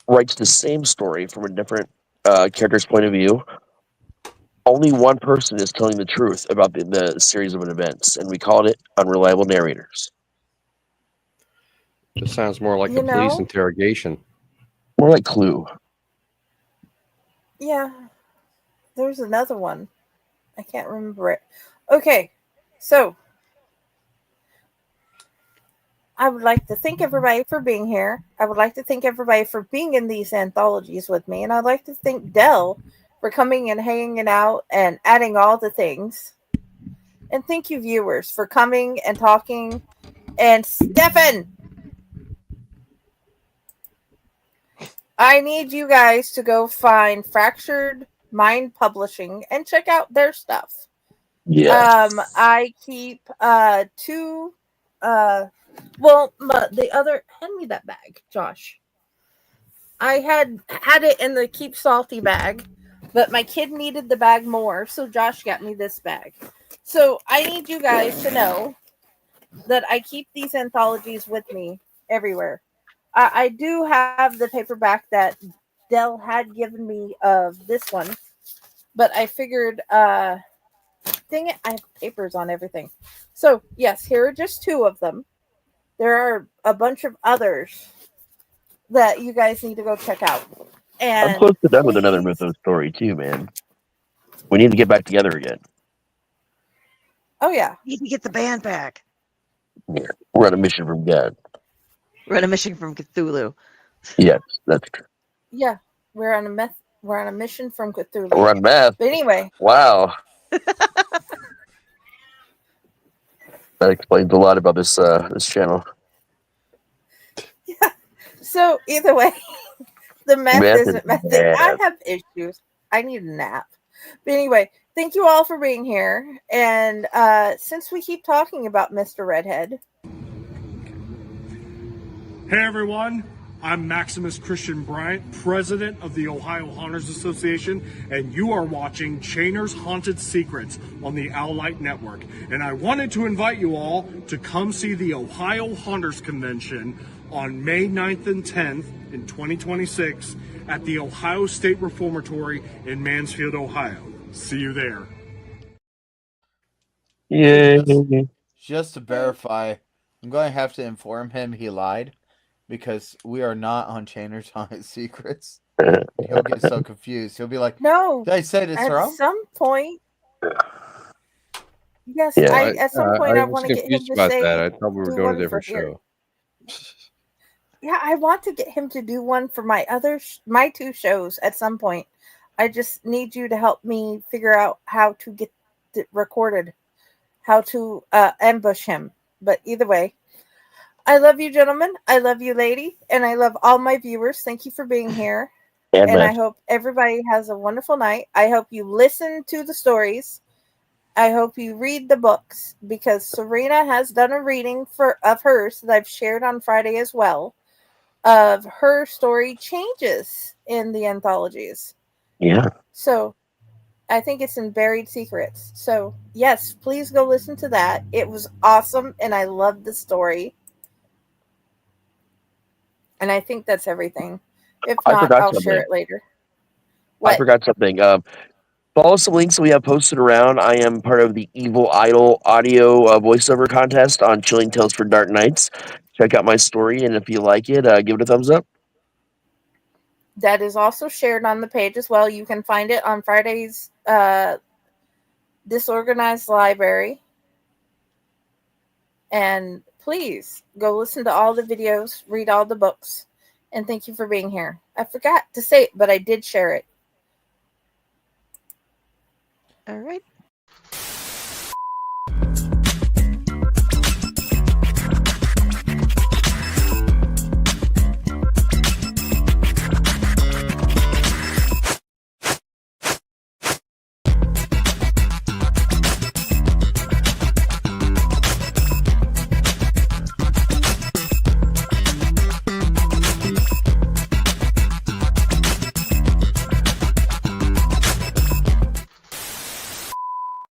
Speaker 4: writes the same story from a different character's point of view. Only one person is telling the truth about the series of events, and we called it Unreliable Narrators.
Speaker 7: This sounds more like
Speaker 3: You
Speaker 7: a police
Speaker 3: know?
Speaker 7: interrogation.
Speaker 4: More like Clue.
Speaker 3: Yeah. There's another one. I can't remember it. Okay. So I would like to thank everybody for being here. I would like to thank everybody for being in these anthologies with me. And I'd like to thank Dell for coming and hanging out and adding all the things. And thank you, viewers, for coming and talking. And Stefan, I need you guys to go find Fractured Mind Publishing and check out their stuff.
Speaker 4: Yes.
Speaker 3: I keep two the other, hand me that bag, Josh. I had it in the Keep Salty bag, but my kid needed the bag more, so Josh got me this bag. So I need you guys to know that I keep these anthologies with me everywhere. I do have the paperback that Dell had given me of this one, but I figured, dang it, I have papers on everything. So, yes, here are just two of them. There are a bunch of others that you guys need to go check out. And
Speaker 4: I'm close to done with another Mythos story, too, man. We need to get back together again.
Speaker 3: Oh, yeah.
Speaker 1: Need to get the band back.
Speaker 4: Yeah. We're on a mission from God.
Speaker 1: We're on a mission from Cthulhu.
Speaker 4: Yes, that's true.
Speaker 3: Yeah. We're on a mission from Cthulhu.
Speaker 4: We're on math.
Speaker 3: But anyway.
Speaker 4: Wow. That explains a lot about this this channel.
Speaker 3: So either way, the meth
Speaker 4: Meth is
Speaker 3: isn't mething. I
Speaker 4: bad.
Speaker 3: have issues. I need a nap. But anyway, thank you all for being here. And since we keep talking about Mr. Redhead.
Speaker 8: Hey everyone, I'm Maximus Christian Bryant, president of the Ohio Haunters Association, and you are watching Chainer's Haunted Secrets on the Owlite Network. And I wanted to invite you all to come see the Ohio Haunters Convention on May 9th and 10th in 2026 at the Ohio State Reformatory in Mansfield, Ohio. See you there.
Speaker 4: Yay.
Speaker 2: Just to verify, I'm going to have to inform him he lied because we are not on Chainer's Haunted Secrets. He'll get so confused. He'll be like,
Speaker 3: No,
Speaker 2: "Did I say this
Speaker 3: at
Speaker 2: wrong?"
Speaker 3: some point. Yes,
Speaker 4: Yeah.
Speaker 3: at some point I
Speaker 7: was
Speaker 3: want to get him
Speaker 7: confused
Speaker 3: to
Speaker 7: about
Speaker 3: say
Speaker 7: that. I thought we were
Speaker 3: do
Speaker 7: doing a
Speaker 3: one for
Speaker 7: different
Speaker 3: here.
Speaker 7: show.
Speaker 3: Yeah, I want to get him to do one for my my two shows at some point. I just need you to help me figure out how to get it recorded, how to ambush him. But either way, I love you, gentlemen. I love you, lady, and I love all my viewers. Thank you for being here,
Speaker 4: And
Speaker 3: and I
Speaker 4: meth.
Speaker 3: hope everybody has a wonderful night. I hope you listen to the stories. I hope you read the books because Serena has done a reading of hers that I've shared on Friday as well. Of her story changes in the anthologies.
Speaker 4: Yeah.
Speaker 3: So I think it's in Buried Secrets. So yes, please go listen to that. It was awesome and I loved the story. And I think that's everything. If
Speaker 4: I
Speaker 3: not,
Speaker 4: forgot
Speaker 3: I'll share
Speaker 4: something.
Speaker 3: it later.
Speaker 4: I
Speaker 3: What?
Speaker 4: forgot something. Follow some links that we have posted around. I am part of the Evil Idol audio voiceover contest on Chilling Tales for Dark Nights. Check out my story, and if you like it, give it a thumbs up.
Speaker 3: That is also shared on the page as well. You can find it on Friday's Disorganized Library. And please go listen to all the videos, read all the books, and thank you for being here. I forgot to say it, but I did share it.
Speaker 1: All right.